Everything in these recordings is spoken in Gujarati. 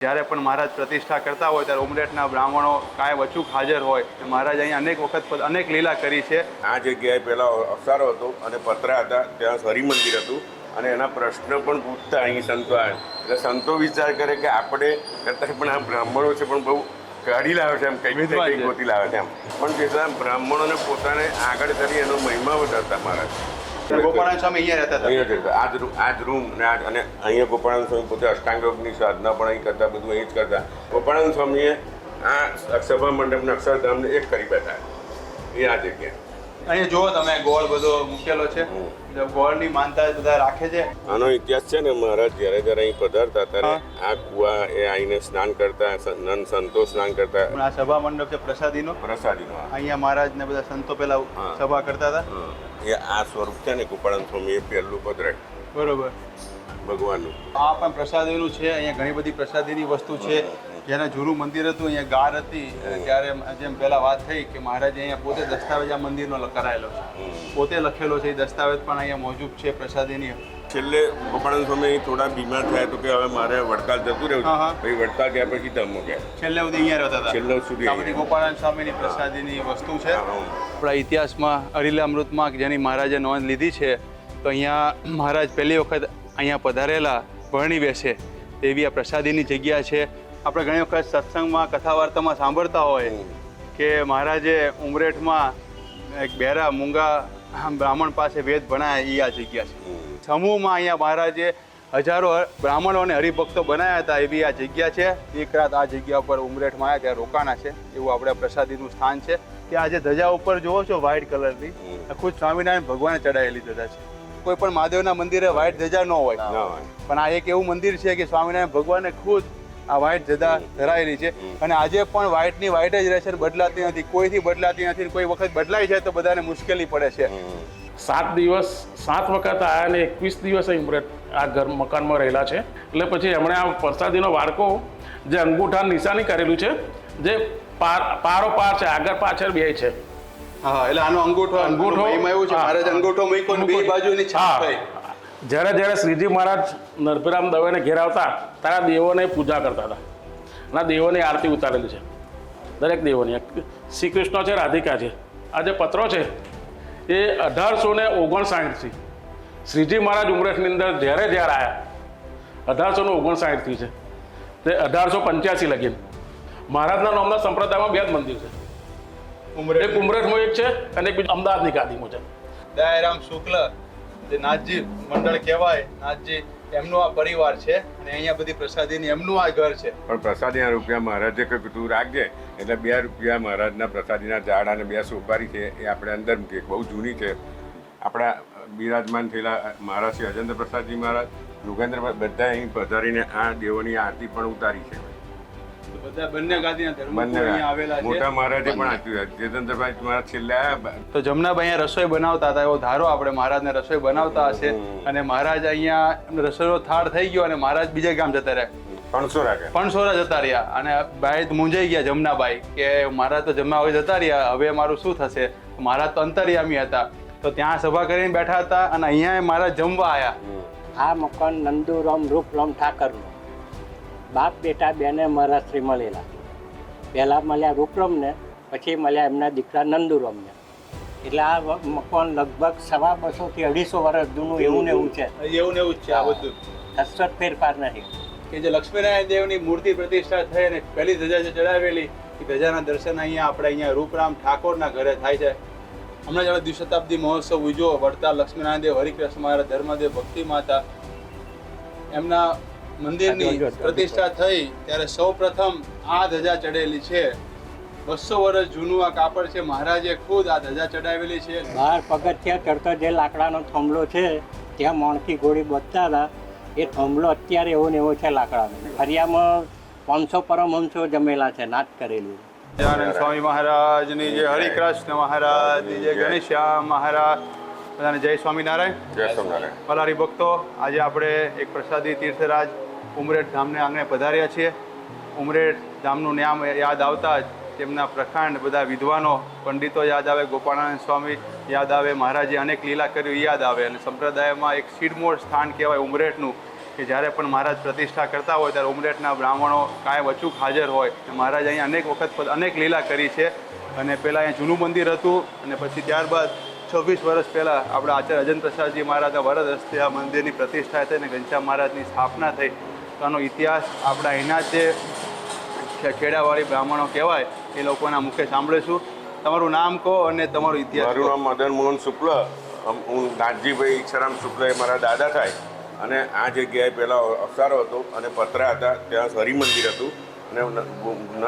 જ્યારે પણ મહારાજ પ્રતિષ્ઠા કરતા હોય ત્યારે ઉમરેઠના બ્રાહ્મણો કાંઈ અચૂક હાજર હોય. મહારાજ અહીંયા અનેક વખત અનેક લીલા કરી છે. આ જગ્યાએ પહેલાં અવસારો હતો અને પતરા હતા, ત્યાં હરિમંદિર હતું અને એના પ્રશ્ન પણ પૂછતા અહીં સંતો આવે. એટલે સંતો વિચાર કરે કે આપણે કરતાં પણ આ બ્રાહ્મણો છે પણ બહુ કાઢી લાવે છે, એમ કંઈક ગોતી લાવે છે એમ. પણ કેટલા બ્રાહ્મણોને પોતાને આગળ કરી એનો મહિમા વધારતા મહારાજ. ગોપાળાનંદ સ્વામી અહીંયા રહેતા હતા. અહીંયા રહેતા. આ જ રૂમ અને અહીંયા ગોપાળાનંદ સ્વામી પોતે અષ્ટાંગ યોગની સાધના પણ અહીં કરતા, બધું અહીં જ કરતા. ગોપાળાનંદ સ્વામીએ આ સભા મંડપને અક્ષરધામને એક કરી બેઠા એ આ જગ્યા. અહીંયા જુઓ તમે ગોળ બધો મૂકેલો છે, ગોળની માનતા બધા રાખે છે. આનો ઇતિહાસ છે ને, મહારાજ જ્યારે જ્યારે અહીં પધારતા ત્યારે આ કુવા એ આવીને સ્નાન કરતા, નન સંતો સ્નાન કરતા. આ સભા મંડપ છે પ્રસાદીનો. અહીંયા મહારાજ ને બધા સંતો પેલા સભા કરતા હતા. એ આ સ્વરૂપ છે ને ગોપાળાનંદ સ્વામી એ પહેલું પધરાય. બરોબર. ભગવાનનું આ પણ પ્રસાદીનું છે. અહીંયા ઘણી બધી પ્રસાદીની વસ્તુ છે. જેના જૂનું મંદિર હતું, અહીંયા ગાર હતી, ત્યારે જેમ પહેલા વાત થઈ કે મહારાજે અહીંયા પોતે દસ્તાવેજ આ મંદિરનો કરાયેલો છે, પોતે લખેલો છે. એ દસ્તાવેજ પણ અહીંયા મોજૂદ છે પ્રસાદીની. છેલ્લે ગોપાળાનંદ સ્વામી થોડા બીમાર થયા તો કે હવે મારે વડતાલ જતું રહેવું. પછી વડતાલ ગયા પછી ધર્મો ગયા. છેલ્લે સુધી અહીંયા રહેતા હતા. છેલ્લે સુધી આ બધી ગોપાળાનંદ સ્વામીની પ્રસાદીની વસ્તુ છે. આપણા ઇતિહાસમાં હરિલામૃતમાં જેની મહારાજે નોંધ લીધી છે, તો અહીંયા મહારાજ પહેલી વખત અહીંયા પધારેલા ભરણી બેસે તેવી આ પ્રસાદીની જગ્યા છે. આપણે ઘણી વખત સત્સંગમાં કથા વાર્તામાં સાંભળતા હોય કે મહારાજે ઉમરેઠમાં એક બહેરા મૂંગા બ્રાહ્મણ પાસે વેદ ભણાયા. એ આ જગ્યા છે. સમૂહમાં અહીંયા મહારાજે હજારો બ્રાહ્મણો અને હરિભક્તો બનાવ્યા હતા. એવી આ જગ્યા છે. એક રાત આ જગ્યા ઉપર ઉમરેઠમાં આવ્યા ત્યાં રોકાણા છે. એવું આપણે પ્રસાદીનું સ્થાન છે. ત્યાં આજે ધજા ઉપર જોવો છો વ્હાઇટ કલરની, ખુદ સ્વામિનારાયણ ભગવાને ચડાવેલી ધજા છે. કોઈ પણ મહાદેવના મંદિરે વ્હાઇટ ધજા ન હોય, પણ આ એક એવું મંદિર છે કે સ્વામિનારાયણ ભગવાને ખુદ આ વ્હાઇટ ધજા ધરાયેલી છે. અને આજે પણ વ્હાઇટની વ્હાઇટ જ રહે છે, બદલાતી નથી, કોઈથી બદલાતી નથી. કોઈ વખત બદલાઈ જાય તો બધાને મુશ્કેલી પડે છે. 7 દિવસ 7 વખત આવ્યા અને 21 દિવસ ઉમરેઠ આ ઘર મકાનમાં રહેલા છે. એટલે પછી એમણે આ પ્રસાદીનો વાડકો જે અંગૂઠા નિશાની કરેલું છે, જે પારો પાર છે, આગળ પાછળ બે છે. હા, એટલે આનો અંગૂઠો મહિમા એવું છે. મહારાજ અંગૂઠો મૂક્યો ને બે બાજુની છાપ થઈ. જ્યારે શ્રીજી મહારાજ નરભીરામ દવેને ઘેર આવતા ત્યારે દેવોને પૂજા કરતા હતા અને દેવોની આરતી ઉતારેલી છે, દરેક દેવોની. શ્રી કૃષ્ણ છે, રાધિકા છે. આ જે પત્રો છે એ 1859થી શ્રીજી મહારાજ ઉમરેઠની અંદર જ્યારે આવ્યા 1859થી છે તે 1885 લગીન મહારાજના નામના સંપ્રદાયમાં 2 જ મંદિર છે. એક ઉમરેઠમાં એક છે અને એક બીજું અમદાવાદની ગાદીમાં છે. દયારામ શુક્લ જે નાથજી મંડળ કહેવાય, નાથજી એમનો આ પરિવાર છે અને અહીંયા બધી પ્રસાદીની એમનું આ ઘર છે. પણ પ્રસાદીના રૂપિયા મહારાજે કહ્યું તું રાખજે, એટલે 2 રૂપિયા મહારાજના પ્રસાદીના ઝાડ અને 2 સોપારી છે એ આપણે અંદર મૂકીએ. બહુ જૂની છે. આપણા બિરાજમાન થયેલા મહારાજ શ્રી અજેન્દ્ર પ્રસાદજી મહારાજ, યોગેન્દ્ર બધા અહીં પધારીને આ દેવોની આરતી પણ ઉતારી છે. બધા બંને ગાદીના ધર્મગુરુ અહીંયા આવેલા છે. મોટા મહારાજે પણ આપ્યું. જયચંદ્રભાઈ મહારાજ છેલ્લે આવ્યા તો જમનાભાઈ અહીંયા રસોઈ બનાવતા હતા. એવો ધારો આપણે મહારાજને રસોઈ બનાવતા હશે અને મહારાજ અહીંયા રસોઈનો થાળ થઈ ગયો અને મહારાજ બીજે ગામ જતા રહ્યા. પણસોરા જતા રહ્યા અને ભાઈ મૂંઝાઈ ગયા જમનાભાઈ કે મહારાજ તો જમવા હવે જતા રહ્યા, હવે મારું શું થશે. મહારાજ તો અંતર્યામી હતા, તો ત્યાં સભા કરીને બેઠા હતા અને અહીંયા મહારાજ જમવા આવ્યા. આ મકાન નંદુરામ રૂપરામ ઠાકરનું બાપ બેટા બેને મહારાજશ્રી મળેલા. પહેલાં મળ્યા રૂપરામને, પછી મળ્યા એમના દીકરા નંદુરામને. એટલે આ મકાન લગભગ 250 થી 250 વર્ષ જૂનું એવું ને એવું છે. એવું ને એવું જ છે આ બધું. કશો ફેરફાર નથી. કે જે લક્ષ્મીનારાયણ દેવની મૂર્તિ પ્રતિષ્ઠા થઈ અને પહેલી ધજા જે ચડાવેલી એ ધજાના દર્શન અહીંયા રૂપરામ ઠાકોરના ઘરે થાય છે. હમણાં જ દ્વિશતાબ્દી મહોત્સવ ઉજવો વડતાલ લક્ષ્મીનારાયણ દેવ, હરિકૃષ્ણ મહારાજ, ધર્મદેવ, ભક્તિ માતા એમના મંદિરની પ્રતિષ્ઠા થઈ ત્યારે સૌ પ્રથમ આ ધજા ચડેલી છે. 200 વર્ષ જૂનું આ કાપડ છે. મહારાજે ખુદ આ ધજા ચડાવેલી છે. 12 પગથિયા ચડતો જે લાકડાનો થાંભલો છે ત્યાં માણકી ઘોડી બધતા હતા. એ થાંભલો અત્યારે એવો ને એવો છે લાકડાનો. ફરિયામાં 500 પરમહંસો જમેલા છે, નાટ કરેલું. સચ્ચિદાનંદ સ્વામી મહારાજની જય, હરિકૃષ્ણ મહારાજની જય, ગણેશ્યામ મહારાજ બધાને જય સ્વામિનારાયણ. જય સ્વામિનારાયણ. પલારી ભક્તો, આજે આપણે એક પ્રસાદી તીર્થરાજ ઉમરેઠ ધામને આંગણે પધાર્યા છીએ. ઉમરેઠ ધામનું નામ યાદ આવતા જ તેમના પ્રખાંડ બધા વિદ્વાનો પંડિતો યાદ આવે, ગોપાળાનંદ સ્વામી યાદ આવે, મહારાજે અનેક લીલા કર્યું યાદ આવે. અને સંપ્રદાયમાં એક શિરમોર સ્થાન કહેવાય ઉમરેઠનું, કે જ્યારે પણ મહારાજ પ્રતિષ્ઠા કરતા હોય ત્યારે ઉમરેઠના બ્રાહ્મણો કાંઈ અચૂક હાજર હોય. મહારાજ અહીંયા અનેક વખત અનેક લીલા કરી છે. અને પહેલાં અહીંયા જૂનું મંદિર હતું અને પછી ત્યારબાદ 26 વર્ષ પહેલાં આપણા આચાર્ય અજન પ્રસાદજી મહારાજના વરદ હસ્તે આ મંદિરની પ્રતિષ્ઠા થઈ અને ઘનશ્યામ મહારાજની સ્થાપના થઈ. તો આનો ઇતિહાસ આપણા અહીંના જે ખેડાવાળી બ્રાહ્મણો કહેવાય એ લોકોના મુખે સાંભળીશું. તમારું નામ કહો અને તમારો ઇતિહાસ. મારું નામ મદન મોહન શુક્લ, હું નાથજીભાઈ ઈચ્છારામ શુક્લ એ મારા દાદા થાય. અને આ જગ્યાએ પહેલાં અવસારો હતો અને પતરા હતા, ત્યાં હરિમંદિર હતું. અને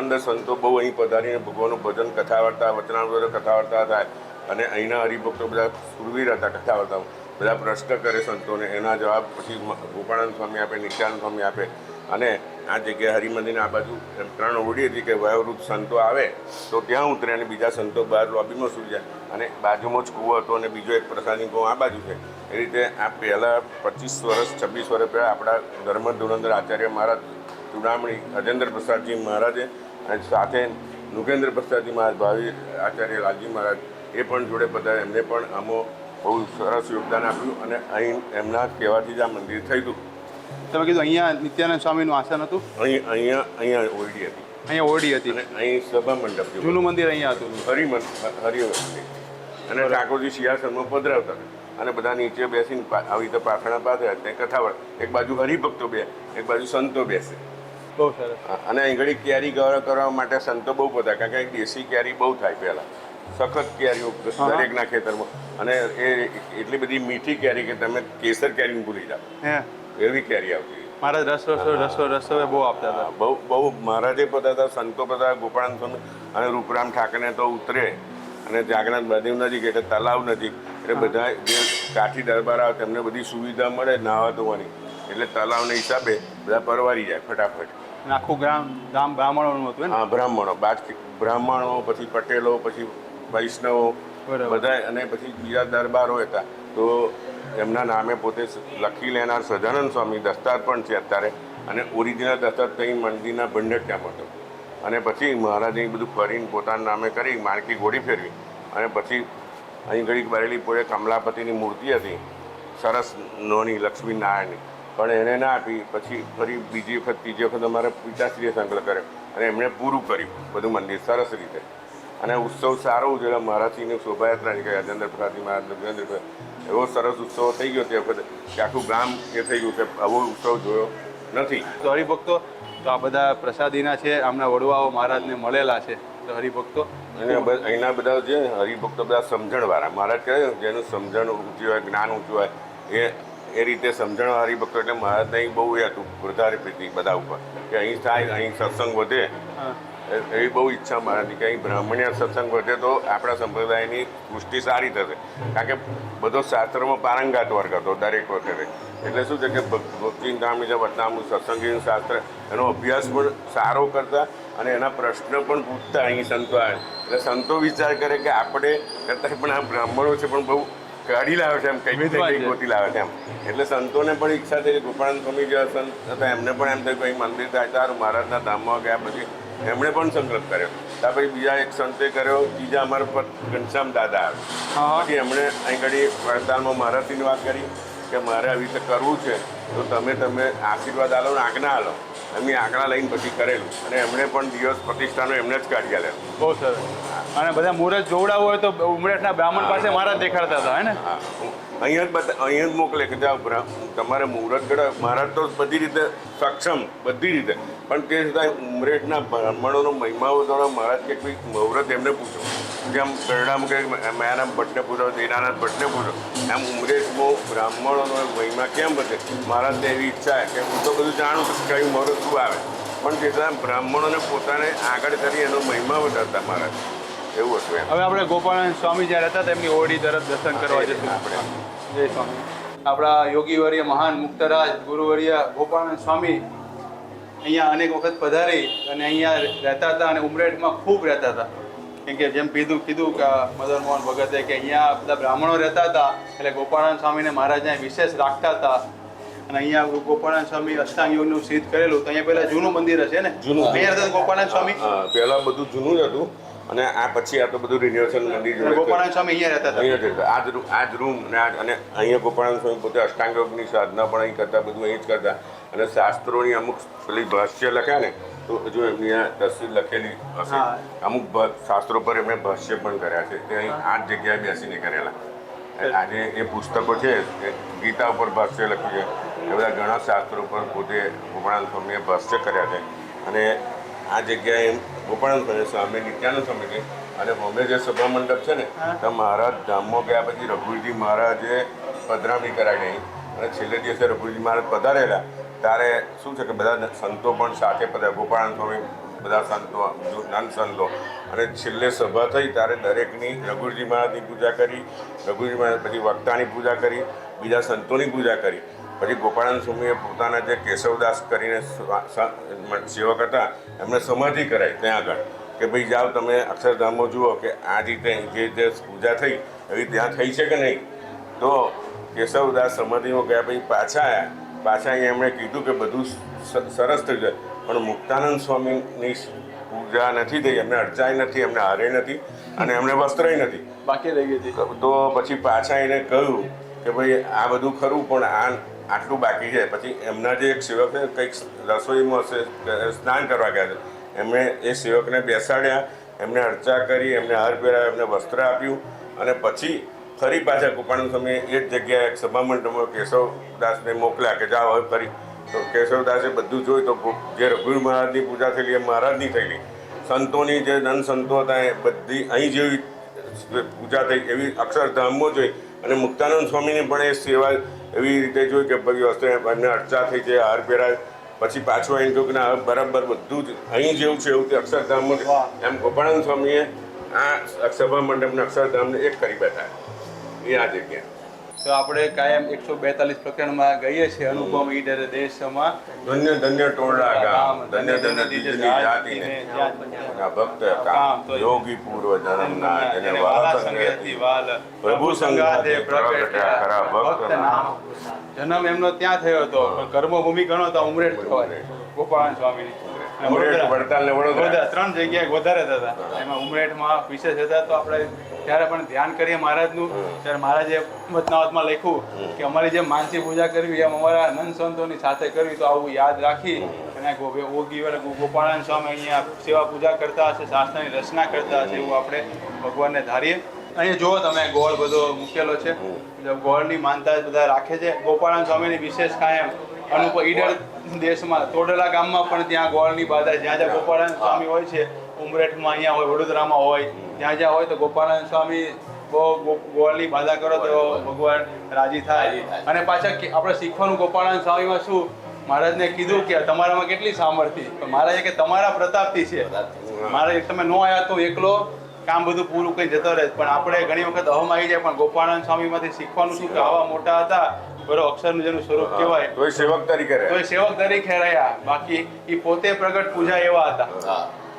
નંદ સંતો બહુ અહીં પધારીને ભગવાનનું ભજન કથા વાર્તા વચનામૃત કથા વાર્તા થાય. અને અહીંના હરિભક્તો બધા સુરવીર હતા કથા વાર્તાઓ. બધા પ્રશ્ન કરે સંતોને, એના જવાબ પછી ગોપાળાનંદ સ્વામી આપે, નિત્યાનંદ સ્વામી આપે. અને આ જગ્યાએ હરિમંદિરના આ બાજુ 3 ઓરડી હતી કે વયોવૃદ્ધ સંતો આવે તો ત્યાં ઉતરે અને બીજા સંતો બહાર લોબીમાં સૂઈ જાય. અને બાજુમાં જ કૂવો હતો અને બીજો એક પ્રસાદી કૂવો આ બાજુ છે. એ રીતે આ પહેલાં 25 વર્ષ 26 વર્ષ પહેલાં આપણા ધર્મ ધુરંધર આચાર્ય મહારાજ ચૂડામણી અજેન્દ્ર પ્રસાદજી મહારાજે અને સાથે નુગેન્દ્ર પ્રસાદજી મહારાજ ભાવિ આચાર્ય લાલજી મહારાજ એ પણ જોડે બધા એમને પણ આમાં બહુ સરસ યોગદાન આપ્યું. અને અહીં એમના કહેવાથી જ આ મંદિર થયું હતું. તમે કીધું અહીંયા નિત્યાનંદ સ્વામીનું આસન હતું, અહીંયા ઓરડી હતી, અહીંયા ઓરડી હતી અને અહીં સભા મંડપ જેવું. જૂનું મંદિર અહીંયા હતું. હરિમંદિર અને ઠાકોરજી સિંહાસનમાં પધરાવતા હતા અને બધા નીચે બેસીને આવી રીતે પ્રાર્થના પાથરે ત્યાં કથા વળે. એક બાજુ હરિભક્તો બે, એક બાજુ સંતો બેસે. બહુ સરસ. અને અહીં ઘડી કેરી ગૌરવ કરવા માટે સંતો બહુ બધા, કારણ કે દેશી કેરી બહુ થાય પહેલાં, સખત કેરીઓ દરેકના ખેતરમાં. અને એ એટલી બધી મીઠી કેરી કે તમે કેસર કેરીને ભૂલી જાઓ હે એવી કેરી આવતી. મહારાજ રસો બહુ આપતા હતા. બહુ મહારાજે બધા હતા, સંતો બધા, ગોપાળાનંદ સ્વામી અને રૂપરામ ઠાકરને તો ઉતરે. અને જાગનાથ બહાદેવ નજીક એટલે તલાવ નજીક એટલે બધા જે કાઠી દરબાર આવે તેમને બધી સુવિધા મળે નાહવા ધોવાની. એટલે તલાવના હિસાબે બધા પરવારી જાય ફટાફટ. આખું ગામ બ્રાહ્મણોનું હતું ને? હા, બ્રાહ્મણો, પછી પટેલો, પછી વૈષ્ણવો બધા, અને પછી બીજા દરબારો હતા. તો એમના નામે પોતે લખી લેનાર સહજાનંદ સ્વામી દસ્તાર પણ છે અત્યારે. અને ઓરિજિનલ દસ્તાર ત્યાં મંદિરના ભંડેટિયામાં હતો. અને પછી મહારાજે બધું ફરીને પોતાના નામે કરી માણકી ઘોડી ફેરવી. અને પછી અહીં ઘડીક બરેલી પોળે કમલાપતિની મૂર્તિ હતી સરસ નોની લક્ષ્મીનારાયણની, પણ એને ના આપી. પછી ફરી બીજી વખત ત્રીજી વખત અમારા પિતાશ્રીએ સંકલ્પ કર્યો અને એમણે પૂરું કર્યું બધું મંદિર સરસ રીતે. અને ઉત્સવ સારો ઉજવ્યો. મહારાજશ્રીની શોભાયાત્રા નીકળી, અજેન્દ્ર પ્રસાદજી મહારાજ નરેન્દ્ર પ્રસાદ, એવો સરસ ઉત્સવ થઈ ગયો તે વખતે કે આખું ગામ એ થઈ ગયું કે આવો ઉત્સવ જોયો નથી. તો હરિભક્તો તો આ બધા પ્રસાદીના છે, આમના વડવાઓ મહારાજને મળેલા છે. તો હરિભક્તો અને અહીંના બધા જે હરિભક્તો બધા સમજણવાળા, મહારાજ કહે જેનું સમજણ ઊંચી હોય, જ્ઞાન ઊંચું હોય, એ રીતે સમજણ હરિભક્તો. એટલે મહારાજને અહીં બહુ એ હતું વધારે પ્રીતિ બધા ઉપર કે અહીં થાય, અહીં સત્સંગ વધે. એવી બહુ ઈચ્છા મારાથી કે અહીં બ્રાહ્મણીય સત્સંગ વધે તો આપણા સંપ્રદાયની પુષ્ટિ સારી થશે. કારણ કે બધો શાસ્ત્રમાં પારંગાત વર્ગ હતો દરેક વખતે. એટલે શું છે કે ભક્તિ નામની જે વચનામૃત સત્સંગીનું શાસ્ત્ર એનો અભ્યાસ પણ સારો કરતા અને એના પ્રશ્ન પણ પૂછતા અહીં સંતો આવે. એટલે સંતો વિચાર કરે કે આપણે કરતાં પણ આ બ્રાહ્મણો છે પણ બહુ કાઢી લાવે છે, એમ કંઈક ગોતી લાવે છે એમ. એટલે સંતોને પણ ઈચ્છા થઈ. ગોપાળાનંદ સ્વામી જે સંત હતા એમને પણ એમ થયું કે અહીં મંદિર થાય સારું. મહારાજના ધામમાં ગયા પછી એમણે પણ સંકલ્પ કર્યો. ત્યાર પછી બીજા એક સંતે કર્યો, બીજા અમારા પર ઘનશ્યામ દાદા આવે. પછી એમણે અહીં ઘડી વડતાલમાં મહારાજની વાત કરી કે મારે આવી રીતે કરવું છે તો તમે આશીર્વાદ આલો ને આજ્ઞા આલો. એમની આજ્ઞા લઈને પછી કરેલું. અને એમણે પણ દિવસ પ્રતિષ્ઠાનો એમને જ કાઢી આલે. બહુ સરસ. અને બધા મુહૂર્ત જોવડાવવું હોય તો ઉમરેઠના બ્રાહ્મણ પાસે મહારાજ દેખાડતા હતા હે ને? અહીંયા જ મોકલે કે જાઓ તમારે મુહૂર્ત કઢાવ. મહારાજ તો બધી રીતે સક્ષમ, બધી રીતે. પણ તે છતાં ઉમરેઠના બ્રાહ્મણોનો મહિમાઓ દ્વારા મહારાજ કે કોઈ મુહૂર્ત એમને પૂછો. જેમ ગરડામાં કે માયારામ ભટ્ટને પૂછો, દીનાનાથ ભટ્ટને પૂછો, એમ ઉમરેઠમાં બ્રાહ્મણોનો મહિમા કેમ વધે? મહારાજને એવી ઈચ્છા કે હું તો બધું જાણું છું કયું મુહૂર્ત શું આવે, પણ છતાં બ્રાહ્મણોને પોતાને આગળ કરી એનો મહિમા વધારતા મહારાજ. એવું હતું એમ. હવે આપણે ગોપાળાનંદ સ્વામી જ્યાં રહેતા હતા એમની ઓરડી તરફ દર્શન કરવા જશું આપણે. જય સ્વામી. આપણા યોગીવર્ય મહાન મુક્તરાજ ગુરુવર્ય ગોપાળાનંદ સ્વામી અહીંયા અનેક વખત પધારી અને અહીંયા રહેતા હતા અને ઉમરેઠમાં ખૂબ રહેતા હતા. કેમ કે જેમ કીધું કે મદન મોહન ભગતે કે અહીંયા બધા બ્રાહ્મણો રહેતા હતા એટલે ગોપાળાનંદ સ્વામીને મહારાજને વિશેષ રાખતા હતા. અને અહીંયા ગોપાળાનંદ સ્વામી અષ્ટાંગ યોગનું સિદ્ધ કરેલું. તો અહીંયા પહેલા જૂનું મંદિર હશે ને? જૂનું અહીંયા હતા ગોપાળાનંદ સ્વામી. પહેલા બધું જૂનું જ હતું અને આ પછી આ તો બધું રિનોવેશન મંદિર જોડે ગોપાળાન સ્વામી અહીંયા રહેતા હતા. અહીંયા જ હતા. આ જ રૂમ અને અહીંયા ગોપાળાન સ્વામી પોતે અષ્ટાંગ યોગની સાધના પણ અહીં કરતા, બધું અહીં જ કરતા. અને શાસ્ત્રોની અમુક પેલી ભાષ્ય લખ્યા ને તો જો એમની આ તસવીર લખેલી હશે. અમુક શાસ્ત્રો પર એમણે ભાષ્ય પણ કર્યા છે તે અહીં આ જ જગ્યાએ બેસીને કરેલા. આજે એ પુસ્તકો છે એ ગીતા ઉપર ભાષ્ય લખ્યું છે, એ બધા ઘણા શાસ્ત્રો પર પોતે ગોપાળાન સ્વામીએ ભાષ્ય કર્યા છે. અને આ જગ્યાએ ગોપાળાન સ્વામી નિત્યાનંદ સ્વામી છે. અને અમે જે સભા મંડપ છે ને તો મહારાજ ધામમાં ગયા પછી રઘુજી મહારાજે પધરામણી કરાવી અહીં. અને છેલ્લે દિવસે રઘુજી મહારાજ પધારેલા ત્યારે શું છે કે બધા સંતો પણ સાથે પધાર્યા, ગોપાળાન સ્વામી બધા સંતો, નાન સંતો. અને છેલ્લે સભા થઈ ત્યારે દરેકની રઘુજી મહારાજની પૂજા કરી, રઘુજી મહારાજ પછી વક્તાની પૂજા કરી, બીજા સંતોની પૂજા કરી. પછી ગોપાળાન સ્વામીએ પોતાના જે કેશવદાસ કરીને સેવક હતા એમને સમાધિ કરાવી ત્યાં આગળ કે ભાઈ જાઓ તમે અક્ષરધામમાં જુઓ કે આ રીતે જે પૂજા થઈ એવી ત્યાં થઈ છે કે નહીં. તો કેશવદાસ સમાધિમાં ગયા પછી પાછા અહીંયા એમણે કીધું કે બધું સરસ થઈ જાય, પણ મુક્તાનંદ સ્વામીની પૂજા નથી થઈ, એમને અર્ચાઈ નથી, એમને હારે નથી અને એમને વસ્ત્રય નથી, બાકી રહી ગઈ હતી. તો પછી પાછા એને કહ્યું કે ભાઈ આ બધું ખરું પણ આટલું બાકી છે. પછી એમના જે એક સેવક છે કંઈક રસોઈમાં સ્નાન કરવા ગયા છે, એમણે એ સેવકને બેસાડ્યા, એમને અર્ચા કરી, એમને હાર પહેરાવ્યો, એમને વસ્ત્ર આપ્યું. અને પછી ફરી પાછા ગોપાળાન સ્વામીએ એ જ જગ્યાએ એક સભા મંડપમાં કેશવદાસને મોકલ્યા કે જાઓ હવે ફરી. તો કેશવદાસે બધું જોયું તો જે રઘુવીર મહારાજની પૂજા થયેલી એ મહારાજની થયેલી, સંતોની જે નન સંતો હતા એ બધી અહીં જેવી પૂજા થઈ એવી અક્ષરધામમાં જોઈ. અને મુક્તાનંદ સ્વામીની પણ એ સેવા એવી રીતે જોઈ કે ભાઈ વસ્તુ એમને અર્ચા થઈ છે, હાર પહેરાય. પછી પાછું અહીં કહ્યું કે ના હવે બરાબર બધું જ અહીં જેવું છે એવું તે અક્ષરધામમાં એમ ગોપાળાન સ્વામીએ આ સભા મંડપને અક્ષરધામને એક કરી બેઠા એ આ જગ્યા. તો આપણે કાયમ 142 પ્રકરણમાં ગઈએ છીએ અનુપમ ઈડર દેશમાં ધન્ય ધન્ય ટોળા ગામ, ધન્ય ધન્ય દીજની જાતિને ભક્ત કામ, યોગી પૂર્વ જન્મના જેને વાલા સંગેથી વાલ, પ્રભુ સંગાથે પ્રગટ્યા ખરા ભક્ત નામ. જન્મ એમનો ત્યાં થયો હતો પણ કર્મભૂમિ ગણો તો ઉમરેઠ કહેવાય ગોપાળાન સ્વામીની. ઉમરેઠ, વડતાલ ને વડોદરા 3 જગ્યાએ વધારે હતા. એમાં ઉમરેઠમાં વિશેષ હતા. તો આપણે ત્યારે પણ ધ્યાન કરીએ મહારાજનું ત્યારે મહારાજે વચનાવતમાં લખ્યું કે અમારી જે માનસી પૂજા કરવી એમ અમારા નંદ સંતોની સાથે કરવી. તો આવું યાદ રાખી અને ગોપાળાન સ્વામી અહીંયા સેવા પૂજા કરતા હશે, શાસ્ત્રની રચના કરતા હશે એવું આપણે ભગવાનને ધારીએ. અહીંયા જુઓ તમે ગોળ બધો મૂકેલો છે, ગોળની માનતા બધા રાખે છે. ગોપાળાન સ્વામીની વિશેષ કાયમ અનુપ ઈડર દેશમાં તોડલા ગામમાં પણ ત્યાં ગોળની બાધા જ્યાં જ્યાં ગોપાળાન સ્વામી હોય છે, ઉમરેઠમાં અહીંયા હોય, વડોદરામાં હોય, જ્યાં જ્યાં હોય તો ગોપાળાન સ્વામી બહુ ગોળની બાધા કરો તો ભગવાન રાજી થાય. અને પાછા આપણે શીખવાનું ગોપાળાન સ્વામીમાં શું મહારાજને કીધું કે તમારામાં કેટલી સામર્થ્ય, તો મહારાજે કે તમારા પ્રતાપથી છે. મહારાજ તમે ન આવ્યા તો એકલો કામ બધું પૂરું કરી જતો રહે. પણ આપણે ઘણી વખત અહમ આવી જાય, પણ ગોપાળાન સ્વામીમાંથી શીખવાનું શું કે આવા મોટા હતા, બરો અક્ષરનું જેનું સ્વરૂપ કહેવાય, તોય સેવક તરીકે રહ્યા. બાકી એ પોતે પ્રગટ પૂજા એવા હતા.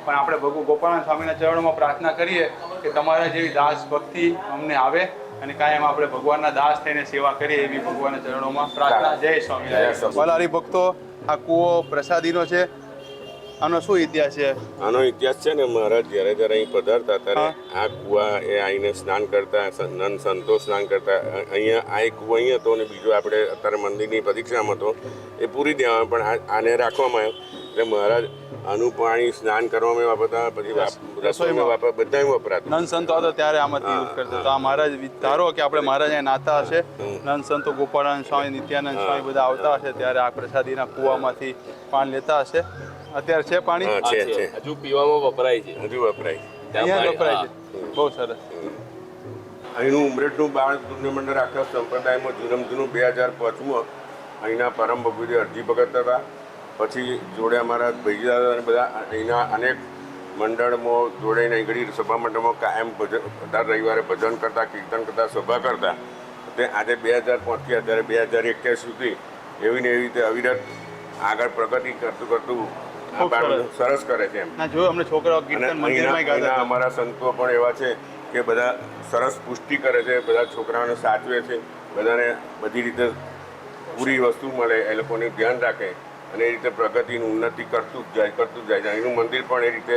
પણ આપણે ગોપાળાન સ્વામીના ચરણોમાં પ્રાર્થના કરીએ કે તમારા જેવી દાસ ભક્તિ અમને આવે અને કાયમ આપણે ભગવાનના દાસ થઈને સેવા કરીએ એવી ભગવાનના ચરણોમાં પ્રાર્થના. જય સ્વામિનારાયણ. વાલા હરિભક્તો, આ કૂવો પ્રસાદીનો છે. આનો શું ઇતિહાસ છે? આનો ઇતિહાસ છે ને મહારાજ જ્યારે જ્યારે અહીં પધારતા ત્યારે આ કુવા એ આવીને સ્નાન કરતા, નન સંતો સ્નાન કરતા. અહીંયા આ એક કુવો અહીં હતો અને બીજો આપણે અત્યારે મંદિરની પ્રદક્ષિણામાં હતો એ પૂરી દેવામાં, પણ આને રાખવામાં આવ્યો. એટલે મહારાજ આનું પાણી સ્નાન કરવામાં વાપરતા, પછી રસોઈમાં વાપરતા, બધામાં વપરાતું. નન સંતો હતો ત્યારે આમાંથી યુઝ કરતા. તો આ મહારાજ ધારો કે આપણે મહારાજ અહીંયા નાતા હશે, નન સંતો ગોપાળાન સ્વામી, નિત્યાનંદ સ્વામી બધા આવતા હશે ત્યારે આ પ્રસાદીના કુવામાંથી પાણી લેતા હશે. અત્યારે છે પાણી? છે. હજુ પીવામાં વપરાય છે. હજુ વપરાય અહીંયા વપરાય છે. બહુ સરસ. અહીંનું ઉમરેઠનું બાળ પુણ્ય મંડળ આખા સંપ્રદાયમાં જૂનું 2005માં અહીંના પરમ ભગવતી અરજી ભગત હતા. પછી જોડે અમારા ભૈયા અને બધા અહીંના અનેક મંડળમાં જોડાઈને અહીં ઘડી સભા મંડળમાં કાયમ દર રવિવારે ભજન કરતા, કીર્તન કરતા, સભા કરતા. તે આજે 2005થી અત્યારે 2021 સુધી એવી ને એવી રીતે અવિરત આગળ પ્રગતિ કરતું સરસ કરે છે. અમારા સંતો પણ એવા છે કે બધા સરસ પુષ્ટિ કરે છે, બધા છોકરાઓને સાચવે છે, બધાને બધી રીતે પૂરી વસ્તુ મળે, એ લોકોનું ધ્યાન રાખે અને એ રીતે પ્રગતિની ઉન્નતિ કરતું જ જાય. અહીંનું મંદિર પણ એ રીતે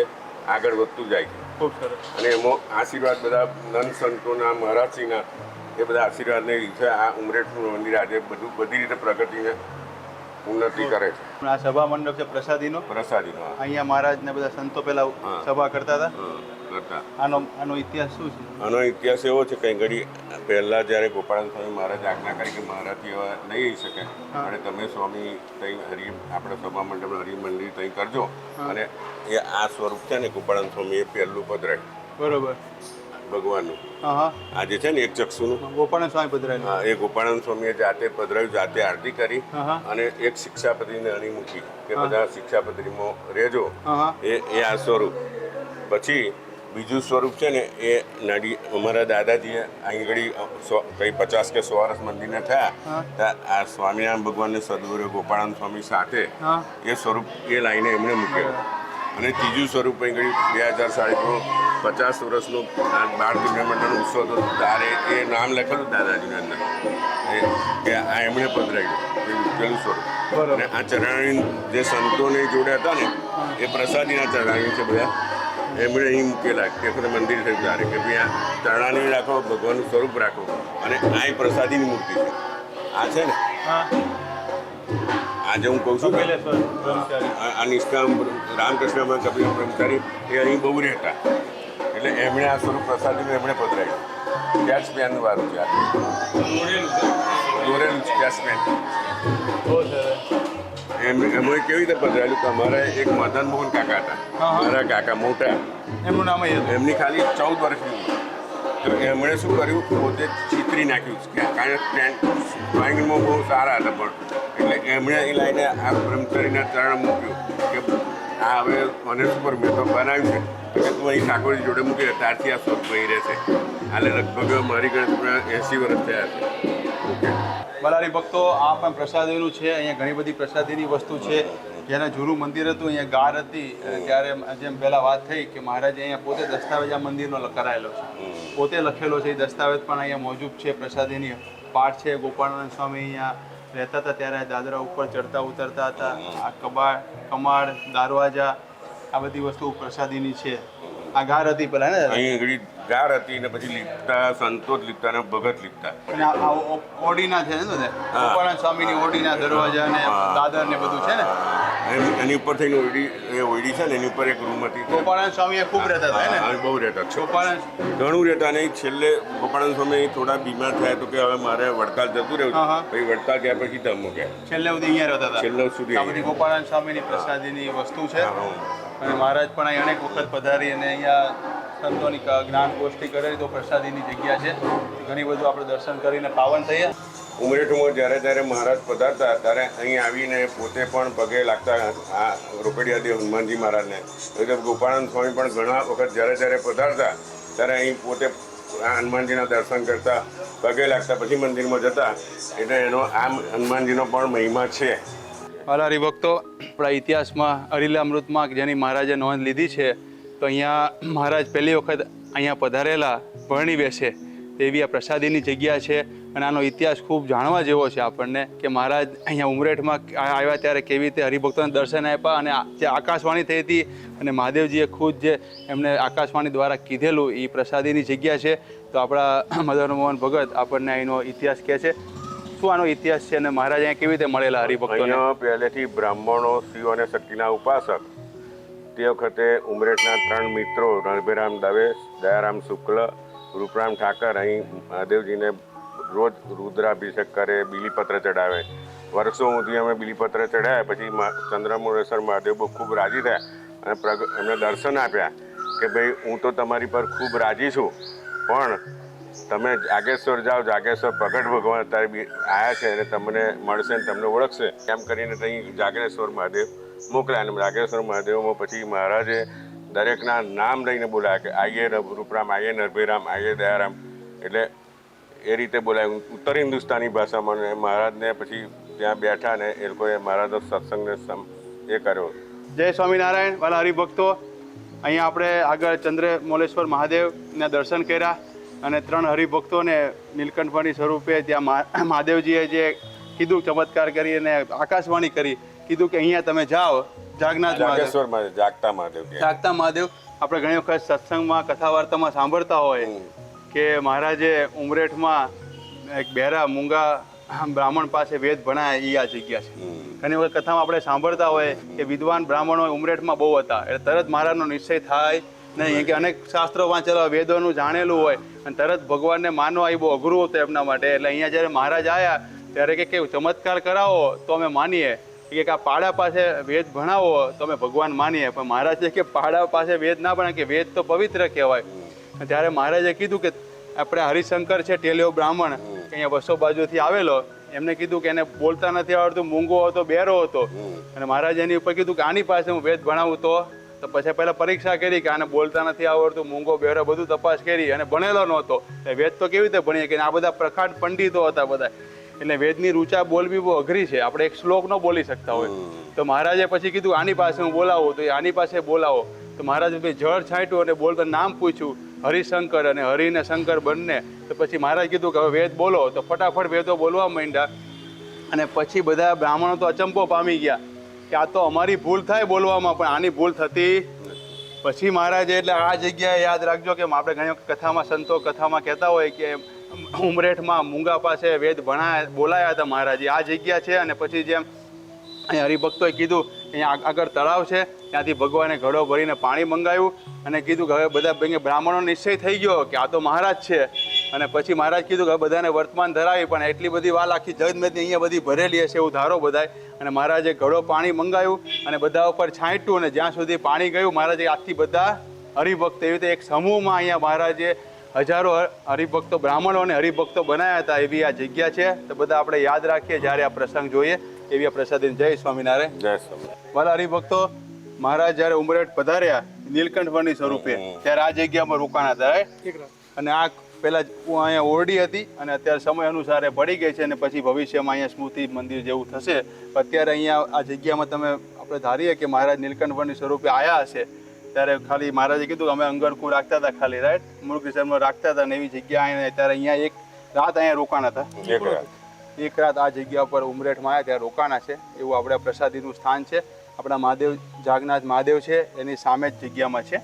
આગળ વધતું જાય છે. ખૂબ સરસ. અને એમાં આશીર્વાદ બધા નંદ સંતોના મહારાજશ્રીના એ બધા આશીર્વાદને લીધે આ ઉમરેઠનું મંદિર આજે બધી રીતે પ્રગતિને ઉન્નતિ કરે છે. આ સભા મંડપ છે પ્રસાદીનો. પ્રસાદીનો અહીંયા મહારાજ ને બધા સંતો પહેલા હા. સભા કરતા હતા. કરતા. આનો ઇતિહાસ શું છે? આનો ઇતિહાસ એવો છે કે ઘડી પહેલાં જ્યારે ગોપાળાનંદ સ્વામી મહારાજ આજ્ઞા કરી કે મારાથી હવે નહીં આવી શકે અને તમે સ્વામી ત્યાં આપણે સભા મંડપ હરિમંદિર ત્યાં કરજો. અને એ આ સ્વરૂપ છે ને ગોપાળાનંદ સ્વામી એ પહેલું પધરાયું બરોબર. ભગવાનનું. હા. આ જે છે ને એક ચક્ષુનું ગોપાળાનંદ સ્વામી પધરાયેલું. હા, એ ગોપાળાનંદ સ્વામીએ જાતે પધરાયું, જાતે આરતી કરી હા. અને એક શિક્ષાપત્રીને અણી મૂકી કે બધા શિક્ષાપત્રીમાં રહેજો. હા. એ આ સ્વરૂપ. પછી બીજું સ્વરૂપ છે ને એ નડી અમારા દાદાજીએ અહીં ઘડી કંઈ 50 કે 100 વર્ષ મંદિરને થયા ત્યાં આ સ્વામિનારાયણ ભગવાનને સદગુરુ ગોપાળાનંદ સ્વામી સાથે હા. એ સ્વરૂપ એ લાઈને એમણે મૂકેલું. અને ત્રીજું સ્વરૂપ અહીં ઘડી 2007 50 વર્ષનું બાળ કલ્યાણ મંડળનો ઉત્સવ હતો ત્યારે એ નામ લખેલું દાદાજીની અંદર કે આ એમણે પધરાવ્યું એ મૂકેલું સ્વરૂપ. અને આ ચરણાણી જે સંતોને જોડે હતા ને એ પ્રસાદીના ચરણાણી છે બધા એમણે અહીં મૂકેલા કે મંદિર થયું ત્યારે કે ભાઈ આ ચરણાણી રાખો, ભગવાનનું સ્વરૂપ રાખો. અને આ એ પ્રસાદીની મૂર્તિ છે. આ છે ને આજે હું કહું છું કે આ નિષ્કામ રામકૃષ્ણમાં કપિલ બ્રહ્મચારી એ અહીં બહુ રહેતા એટલે એમણે આ સ્વરૂપ પ્રસાદીનું એમણે પધરાવ્યું. કેશ પેનનું વારું છે આ દોરેલું કેશ પેન. એમાં કેવી રીતે પધરાયેલું કે અમારા એક મદન મોહન કાકા હતા, મારા કાકા મોટા, એમનું નામ એમની ખાલી 14 વર્ષની ઉંમર. તો એમણે શું કર્યું, પોતે ચિતરી નાખ્યું કારણ કે ડ્રોઈંગમાં બહુ સારા હતા પણ એટલે એમણે અહીં લાવીને આ બ્રહ્મચારીના ચરણ મૂક્યું કે આ હવે મને શું કરું, મેં તો બનાવ્યું છે કે તું અહીં ઠાકોરજી જોડે મૂકી ત્યારથી આ સ્વરૂપ અહીં રહેશે. એટલે લગભગ મારી ગણતરી 80 વર્ષ થયા છે. ઓકે. બલારી ભક્તો, આ પણ પ્રસાદીનું છે. અહીંયા ઘણી બધી પ્રસાદીની વસ્તુ છે. જેના જૂનું મંદિર હતું, અહીંયા ગાર હતી ત્યારે જેમ પહેલાં વાત થઈ કે મહારાજે અહીંયા પોતે દસ્તાવેજ આ મંદિરનો કરાયેલો છે, પોતે લખેલો છે. એ દસ્તાવેજ પણ અહીંયા મોજૂદ છે. પ્રસાદીની પાઠ છે. ગોપાળાનંદ સ્વામી અહીંયા રહેતા હતા ત્યારે દાદરા ઉપર ચડતા ઉતરતા હતા. આ કમાડ, દારવાજા, આ બધી વસ્તુ પ્રસાદીની છે. આ ગાર હતી પેલા ને અહીં આગળ ગાર હતી ને પછી લીપતા સંતો જ લીપતા ને ભગત લીપતા. અને આ ઓડીના છે ને ગોપાળાનંદ સ્વામીની ઓડીના દરવાજા ને દાદર ને બધું છે ને એની ઉપર થઈને ઓયડી છે ને એની ઉપર એક રૂમ હતી. ગોપાળાનંદ સ્વામી ખૂબ રહેતા હતા ને. બહુ રહેતા છે, ગોપાળાનંદ ઘણું રહેતા. નહીં છેલ્લે ગોપાળાનંદ સ્વામી થોડા બીમાર થયા તો કે હવે મારે વડતાલ જતું રહ્યું. પછી વડતાલ ગયા પછી ધમ્મો ગયા. છેલ્લે સુધી અહીંયા રહેતા હતા. છેલ્લે સુધી આ બધી ગોપાળાનંદ સ્વામીની પ્રસાદીની વસ્તુ છે. અને મહારાજ પણ અહીં અનેક વખત પધારી અને અહીંયા સંતોની જ્ઞાન ગોષ્ઠી કરેલી. તો પ્રસાદીની જગ્યા છે. ઘણી બધું આપણે દર્શન કરીને પાવન થઈએ. ઉમરેઠમાં જ્યારે મહારાજ પધારતા ત્યારે અહીં આવીને પોતે પણ પગે લાગતા. આ રોકડિયાદેવ હનુમાનજી મહારાજને એટલે ગોપાળાનંદ સ્વામી પણ ઘણા વખત જ્યારે પધારતા ત્યારે અહીં પોતે હનુમાનજીના દર્શન કરતા, પગે લાગતા, પછી મંદિરમાં જતા. એટલે એનો આ હનુમાનજીનો પણ મહિમા છે. વાલા હરિભક્તો, આપણા ઇતિહાસમાં અરિલામૃતમાં જેની મહારાજે નોંધ લીધી છે તો અહીંયા મહારાજ પહેલી વખત અહીંયા પધારેલા ભરણી બેસે તેવી આ પ્રસાદીની જગ્યા છે. અને આનો ઇતિહાસ ખૂબ જાણવા જેવો છે આપણને કે મહારાજ અહીંયા ઉમરેઠમાં આવ્યા ત્યારે કેવી રીતે હરિભક્તોને દર્શન આપ્યા. અને જે આકાશવાણી થઈ હતી અને મહાદેવજીએ ખુદ જે એમને આકાશવાણી દ્વારા કીધેલું એ પ્રસાદીની જગ્યા છે. તો આપણા મદન મોહન ભગત આપણને અહીંનો ઇતિહાસ કહે છે. શું આનો ઇતિહાસ છે અને મહારાજ અહીંયા કેવી રીતે મળેલા હરિભક્તોને? પહેલેથી બ્રાહ્મણો, શિવ અને શક્તિના ઉપાસક તે વખતે ઉમરેઠના 3 મિત્રો રણભીરામ દવે, દયારામ શુક્લ, રૂપરામ ઠાકર અહીં મહાદેવજીને રોજ રુદ્રાભિષેક કરે, બીલીપત્ર ચડાવે. વર્ષો સુધી અમે બીલીપત્ર ચડાવ્યા. પછી ચંદ્રમોળેશ્વર મહાદેવ બહુ ખૂબ રાજી થયા અને એમને દર્શન આપ્યા કે ભાઈ હું તો તમારી પર ખૂબ રાજી છું, પણ તમે જાગેશ્વર જાઓ, જાગેશ્વર પ્રગટ ભગવાન અત્યારે બી આવ્યા છે અને તમને મળશે ને તમને ઓળખશે એમ કરીને ત્યાં જાગેશ્વર મહાદેવ મોકલ્યા. અને જાગેશ્વર મહાદેવમાં પછી મહારાજે દરેકના નામ લઈને બોલાયા કે આઈએ રૂપરામ, આઈએ નરભીરામ, આઈએ દયારામ. એટલે એ રીતે બોલાયું ઉત્તર હિન્દુસ્તાની ભાષામાં. મહારાજને પછી ત્યાં બેઠા ને એ લોકોએ મહારાજનો સત્સંગને એ કર્યો. જય સ્વામિનારાયણ. વાલા હરિભક્તો, અહીંયા આપણે આગળ ચંદ્રમૌલેશ્વર મહાદેવના દર્શન કર્યા અને 3 હરિભક્તોને નીલકંઠમણી સ્વરૂપે ત્યાં મહાદેવજીએ જે કીધું, ચમત્કાર કરી અને આકાશવાણી કરી, કીધું કે અહીંયા તમે જાઓ જાગનાથ મહાદેવ, જાગેશ્વર મહાદેવ, જાગતા મહાદેવ કહેવાય. જાગતા મહાદેવ. આપણે ઘણી વખત સત્સંગમાં કથા વાર્તામાં સાંભળતા હોય કે મહારાજે ઉમરેઠમાં એક બહેરા મૂંગા બ્રાહ્મણ પાસે વેદ ભણાય એ આ જગ્યા છે. ઘણી વખત કથામાં આપણે સાંભળતા હોય કે વિદ્વાન બ્રાહ્મણો ઉમરેઠમાં બહુ હતા, એટલે તરત મહારાજનો નિશ્ચય થાય નહીં કે અનેક શાસ્ત્રો વાંચેલા વેદોનું જાણેલું હોય અને તરત ભગવાનને માનવા એ બહુ અઘરું હતું એમના માટે. એટલે અહીંયા જ્યારે મહારાજ આવ્યા ત્યારે કે ચમત્કાર કરાવો તો અમે માનીએ, કે આ પાડા પાસે વેદ ભણાવો તો અમે ભગવાન માનીએ. પણ મહારાજ કે પાડા પાસે વેદ ના ભણે, કે વેદ તો પવિત્ર કહેવાય. ત્યારે મહારાજે કીધું કે આપણે હરિશંકર છે ટેલિયો બ્રાહ્મણ, અહીંયા વસો બાજુથી આવેલો, એમને કીધું કે એને બોલતા નથી આવડતું, મૂંગો હતો, બેરો હતો. અને મહારાજે એની ઉપર કીધું કે આની પાસે હું વેદ ભણાવું તો પછી પહેલાં પરીક્ષા કરી કે આને બોલતા નથી આવડતું, મૂંગો બેરો બધું તપાસ કરી અને ભણેલો નહોતો. વેદ તો કેવી રીતે ભણીએ કે આ બધા પ્રખાટ પંડિતો હતા બધા, એટલે વેદની રૂચા બોલવી બહુ અઘરી છે, આપણે એક શ્લોક ન બોલી શકતા હોય. તો મહારાજે પછી કીધું આની પાસે હું બોલાવું, તો આની પાસે બોલાવો. તો મહારાજે જળ છાંટ્યું અને બોલતા નામ પૂછ્યું હરિશંકર, અને હરિ ને શંકર બંને. તો પછી મહારાજ કીધું કે હવે વેદ બોલો, તો ફટાફટ વેદો બોલવા માંડ્યા. અને પછી બધા બ્રાહ્મણો તો અચંબો પામી ગયા કે આ તો અમારી ભૂલ થાય બોલવામાં, પણ આની ભૂલ થતી. પછી મહારાજે એટલે આ જગ્યાએ યાદ રાખજો કે આપણે ઘણી વખત કથામાં સંતો કથામાં કહેતા હોય કે ઉમરેઠમાં મૂંગા પાસે વેદ બોલાયા હતા મહારાજે, આ જગ્યા છે. અને પછી જેમ અહીંયા હરિભક્તોએ કીધું અહીંયા આગળ તળાવ છે, ત્યાંથી ભગવાને ઘડો ભરીને પાણી મંગાવ્યું અને કીધું કે હવે બધા બ્રાહ્મણો નિશ્ચય થઈ ગયો કે આ તો મહારાજ છે. અને પછી મહારાજ કીધું કે હવે બધાને વર્તમાન ધરાવી, પણ એટલી બધી વાલ આખી જગતમેદની અહીંયા બધી ભરેલી હશે એવું ધારો બધાય. અને મહારાજે ઘડો પાણી મંગાવ્યું અને બધા ઉપર છાંટ્યું, અને જ્યાં સુધી પાણી ગયું મહારાજે આજથી બધા હરિભક્ત એવી રીતે એક સમૂહમાં અહીંયા મહારાજે હજારો હરિભક્તો બ્રાહ્મણો અને હરિભક્તો બનાવ્યા હતા. એવી આ જગ્યા છે. તો બધા આપણે યાદ રાખીએ જ્યારે આ પ્રસંગ જોઈએ એવી આ પ્રસાદી. જય સ્વામિનારાયણ. જય સ્વામિનારાયણ. વાલા હરિભક્તો, મહારાજ જ્યારે ઉમરેઠ પધાર્યા નીલકંઠ વનની સ્વરૂપે ત્યારે આ જગ્યામાં રોકાણા હતા. અને આ પહેલા અહીંયા ઓરડી હતી અને અત્યારે સમય અનુસારે પડી ગઈ છે, અને પછી ભવિષ્યમાં અહીંયા સ્મૃતિ મંદિર જેવું થશે. અત્યારે અહીંયા આ જગ્યામાં તમે આપણે ધારીએ કે મહારાજ નીલકંઠ વનની સ્વરૂપે આવ્યા હશે ત્યારે ખાલી મહારાજે કીધું અમે અંગરકું રાખતા હતા ખાલી, રાઈટ, મૂળકૃષ્ણમાં રાખતા હતા. અને એવી જગ્યા આવીને ત્યારે અહીંયા એક રાત અહીંયા રોકાણા હતા. એક રાત આ જગ્યા પર ઉમરેઠમાં આવ્યા ત્યારે રોકાણા છે. એવું આપણે પ્રસાદીનું સ્થાન છે. આપણા મહાદેવ જાગનાથ મહાદેવ છે એની સામે જ જગ્યામાં છે.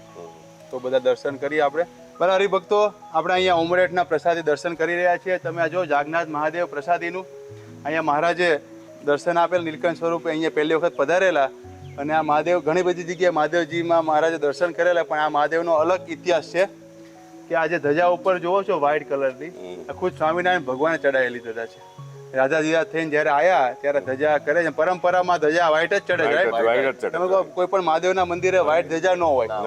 તો બધા દર્શન કરીએ આપણે. બરાબર હરિભક્તો, આપણે અહીંયા ઉમરેઠના પ્રસાદી દર્શન કરી રહ્યા છીએ. તમે આ જો જાગનાથ મહાદેવ પ્રસાદીનું અહીંયા મહારાજે દર્શન આપેલ નીલકંઠ સ્વરૂપે અહીંયા પહેલી વખત પધારેલા. અને આ મહાદેવ ઘણી બધી જગ્યાએ મહાદેવજીમાં મહારાજે દર્શન કરેલા, પણ આ મહાદેવનો અલગ ઇતિહાસ છે કે આ જે ધજા ઉપર જોવો છો વ્હાઇટ કલરની, આ ખુદ સ્વામિનારાયણ ભગવાને ચડાવેલી ધજા છે. રાજાજીરાજ થઈને જ્યારે આવ્યા ત્યારે ધજા કરે છે. પરંપરામાં ધજા વ્હાઇટ જ ચડે છે. તમે કહો કોઈ પણ મહાદેવના મંદિરે વ્હાઇટ ધજા ન હોય,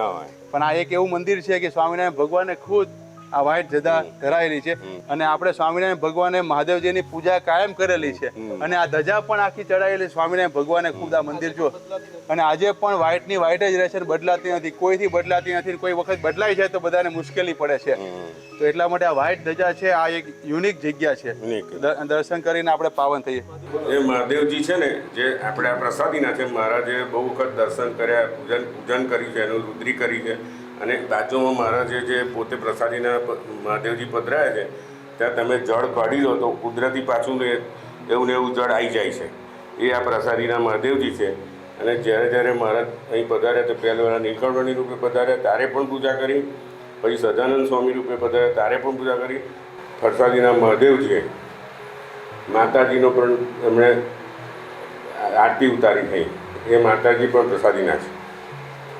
પણ આ એક એવું મંદિર છે કે સ્વામિનારાયણ ભગવાને ખુદ આ વ્હાઇટ ધજા ધરાયેલી છે. અને આપણે સ્વામિનારાયણ ભગવાને મહાદેવજીની પૂજા કાયમ કરેલી છે. અને આ ધજા પણ આખી ચડાવેલી સ્વામિનારાયણ ભગવાને ખુદ આ મંદિર જો. અને આજે પણ વ્હાઇટની વ્હાઇટ જ રહે છે, બદલાતી નથી, કોઈથી બદલાતી નથી. કોઈ વખત બદલાઈ જાય તો બધાને મુશ્કેલી પડે છે. તો એટલા માટે આ વ્હાઇટ ધજા છે, આ એક યુનિક જગ્યા છે. દર્શન કરીને આપણે પાવન થઈએ. એ મહાદેવજી છે ને જે આપણે આ પ્રસાદીના છે, મહારાજે બહુ વખત દર્શન કર્યા, પૂજન કર્યું છે, એનું રુદ્રી કરી છે. અને બાજુમાં મહારાજે જે પોતે પ્રસાદીના મહાદેવજી પધરાયા છે ત્યાં તમે જળ કાઢી લો તો કુદરતી પાછું એવું ને એવું જળ આવી જાય છે. એ આ પ્રસાદીના મહાદેવજી છે. અને જ્યારે જ્યારે મહારાજ અહીં પધાર્યા તો પહેલાં નીલકંઠવણી રૂપે પધાર્યા તારે પણ પૂજા કરી, પછી સદાનંદ સ્વામી રૂપે પધાર્યા તારે પણ પૂજા કરી. પ્રસાદીના મહાદેવજીએ માતાજીનો પણ એમણે આરતી ઉતારી થઈ. એ માતાજી પણ પ્રસાદીના છે.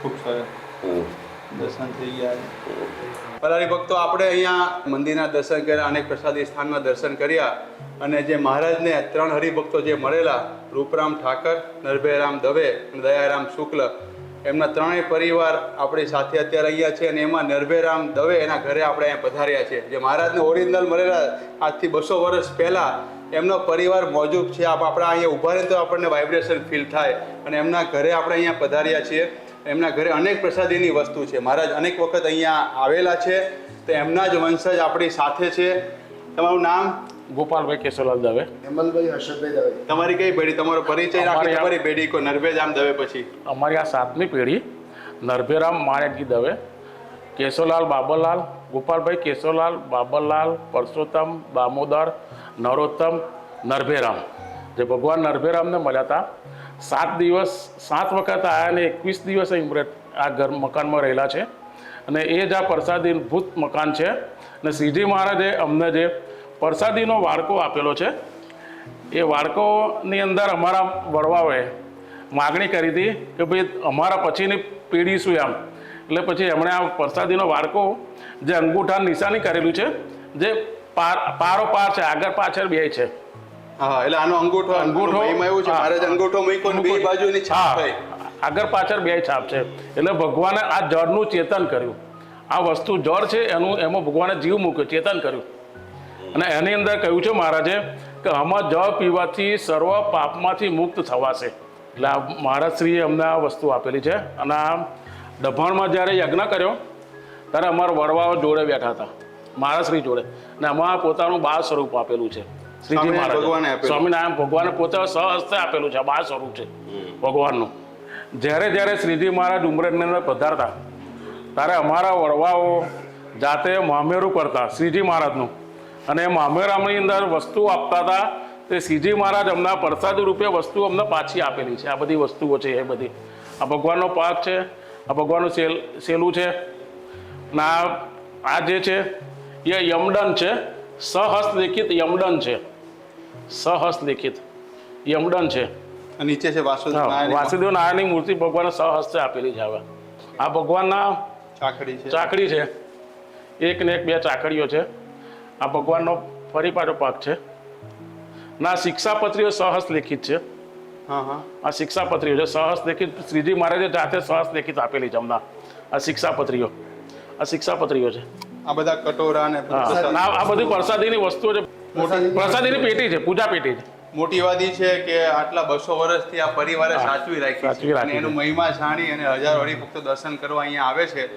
ખૂબ સરસ દર્શન થઈ ગયા. પરારી ભક્તો, આપણે અહીંયા મંદિરના દર્શન કર્યા, અનેક પ્રસાદી સ્થાનના દર્શન કર્યા. અને જે મહારાજને 3 હરિભક્તો જે મળેલા, રૂપરામ ઠાકર, નરભયરામ દવે અને દયારામ શુક્લ, એમના 3 પરિવાર આપણી સાથે અત્યારે અહીંયા છે. અને એમાં નરભયરામ દવે એના ઘરે આપણે અહીંયા પધાર્યા છે. જે મહારાજને ઓરિજિનલ મળેલા આજથી 200 વર્ષ પહેલાં એમનો પરિવાર મોજૂદ છે. આપણા અહીંયા ઊભા રહે તો આપણને વાઇબ્રેશન ફીલ થાય. અને એમના ઘરે આપણે અહીંયા પધાર્યા છીએ. એમના ઘરે અનેક પ્રસાદીની વસ્તુ છે. મહારાજ અનેક વખત અહીંયા આવેલા છે. તો એમના જ વંશજ આપણી સાથે છે. તમારું નામ? ગોપાલભાઈ કેશવલાલ દવે. હેમલભાઈ હર્ષદભાઈ દવે. તમારી કઈ પેઢી? તમારો પરિચય રાખી. તમારી પેઢી કોઈ નરભેરામ દવે પછી? અમારી આ 7મી પેઢી. નરભેરામ માણેકજી દવે, કેશવલાલ બાબરલાલ, ગોપાલભાઈ કેશવલાલ બાબરલાલ, પરસોત્તમ, દામોદર, નરોત્તમ, નરભેરામ. જે ભગવાન નરભેરામને મળ્યા હતા 7 દિવસ 7 વખત આવ્યા અને 21 દિવસ અહીં ઉમરેઠ આ ઘર મકાનમાં રહેલા છે અને એ જ આ પ્રસાદીભૂત મકાન છે. અને શ્રીજી મહારાજે અમને જે પ્રસાદીનો વાડકો આપેલો છે એ વાડકોની અંદર અમારા વડવાઓએ માગણી કરી હતી કે ભાઈ અમારા પછીની પેઢી શું એમ, એટલે પછી એમણે આ પ્રસાદીનો વાડકો જે અંગૂઠા નિશાની કરેલું છે, જે પારો પાર છે, આગળ પાછળ બે છે. હા, એટલે આનો અંગૂઠો મહિમા એવું છે, મહારાજ અંગૂઠો મૂક્યો ને બે બાજુની છાપ થઈ. આગળ પાછળ બે છાપ છે. એટલે ભગવાને આ જળનું ચેતન કર્યું. આ વસ્તુ જળ છે એમાં ભગવાને જીવ મૂક્યો, ચેતન કર્યું. અને એની અંદર કહ્યું છે મહારાજે કે આમાં જળ પીવાથી સર્વ પાપમાંથી મુક્ત થવાશે. એટલે આ મહારાજશ્રીએ અમને આ વસ્તુ આપેલી છે. અને આ દભાણમાં જ્યારે યજ્ઞ કર્યો ત્યારે અમારા વડવાઓ જોડે બેઠા હતા, મહારાજશ્રી જોડે, અને આમાં પોતાનું બાળ સ્વરૂપ આપેલું છે શ્રીજી મહારાજ. સ્વામિનારાયણ ભગવાને પોતે સહસ્તે આપેલું છે, બાળ સ્વરૂપ છે ભગવાનનું. જ્યારે શ્રીજી મહારાજ ઉમરેઠની અંદર પધારતા ત્યારે અમારા વડવાઓ જાતે મામેરું કરતા શ્રીજી મહારાજનું, અને મામેરામની અંદર વસ્તુ આપતા હતા. તે શ્રીજી મહારાજ અમને પ્રસાદ રૂપે વસ્તુ અમને પાછી આપેલી છે. આ બધી વસ્તુઓ છે, એ બધી આ ભગવાનનો પાક છે, આ ભગવાનનું સેલું છે. અને આ જે છે એ યમદંડ છે, સહસ્તલિખિત યમદંડ છે, સહસ્તલિખિત યમદંડ છે. નીચે છે વાસુદેવ નારાયણની મૂર્તિ ભગવાને સહસ્તે આપેલી છે. હવે આ ભગવાનના ચાકડી છે, એક ને એક બે ચાકડીઓ છે. આ ભગવાનનો ફરી પાછો પાક છે. ના શિક્ષાપત્રીઓ સહસ્તલિખિત છે. આ શિક્ષાપત્રીઓ છે સહસ્તલિખિત, શ્રીજી મહારાજે જાતે સહસ્તલિખિત આપેલી છે હમણાં. આ શિક્ષાપત્રીઓ છે. આ બધા કટોરા ને આ બધી પ્રસાદીની વસ્તુઓ છે. પ્રસાદીની પેટી છે, પૂજા પેટી છે. મોટી વાદી છે કે આટલા 200 વર્ષથી આ પરિવારે સાચવી રાખી છે અને એનું મહિમા જાણી અને હજારો હરિભક્તો દર્શન કરવા અહીંયા આવે છે.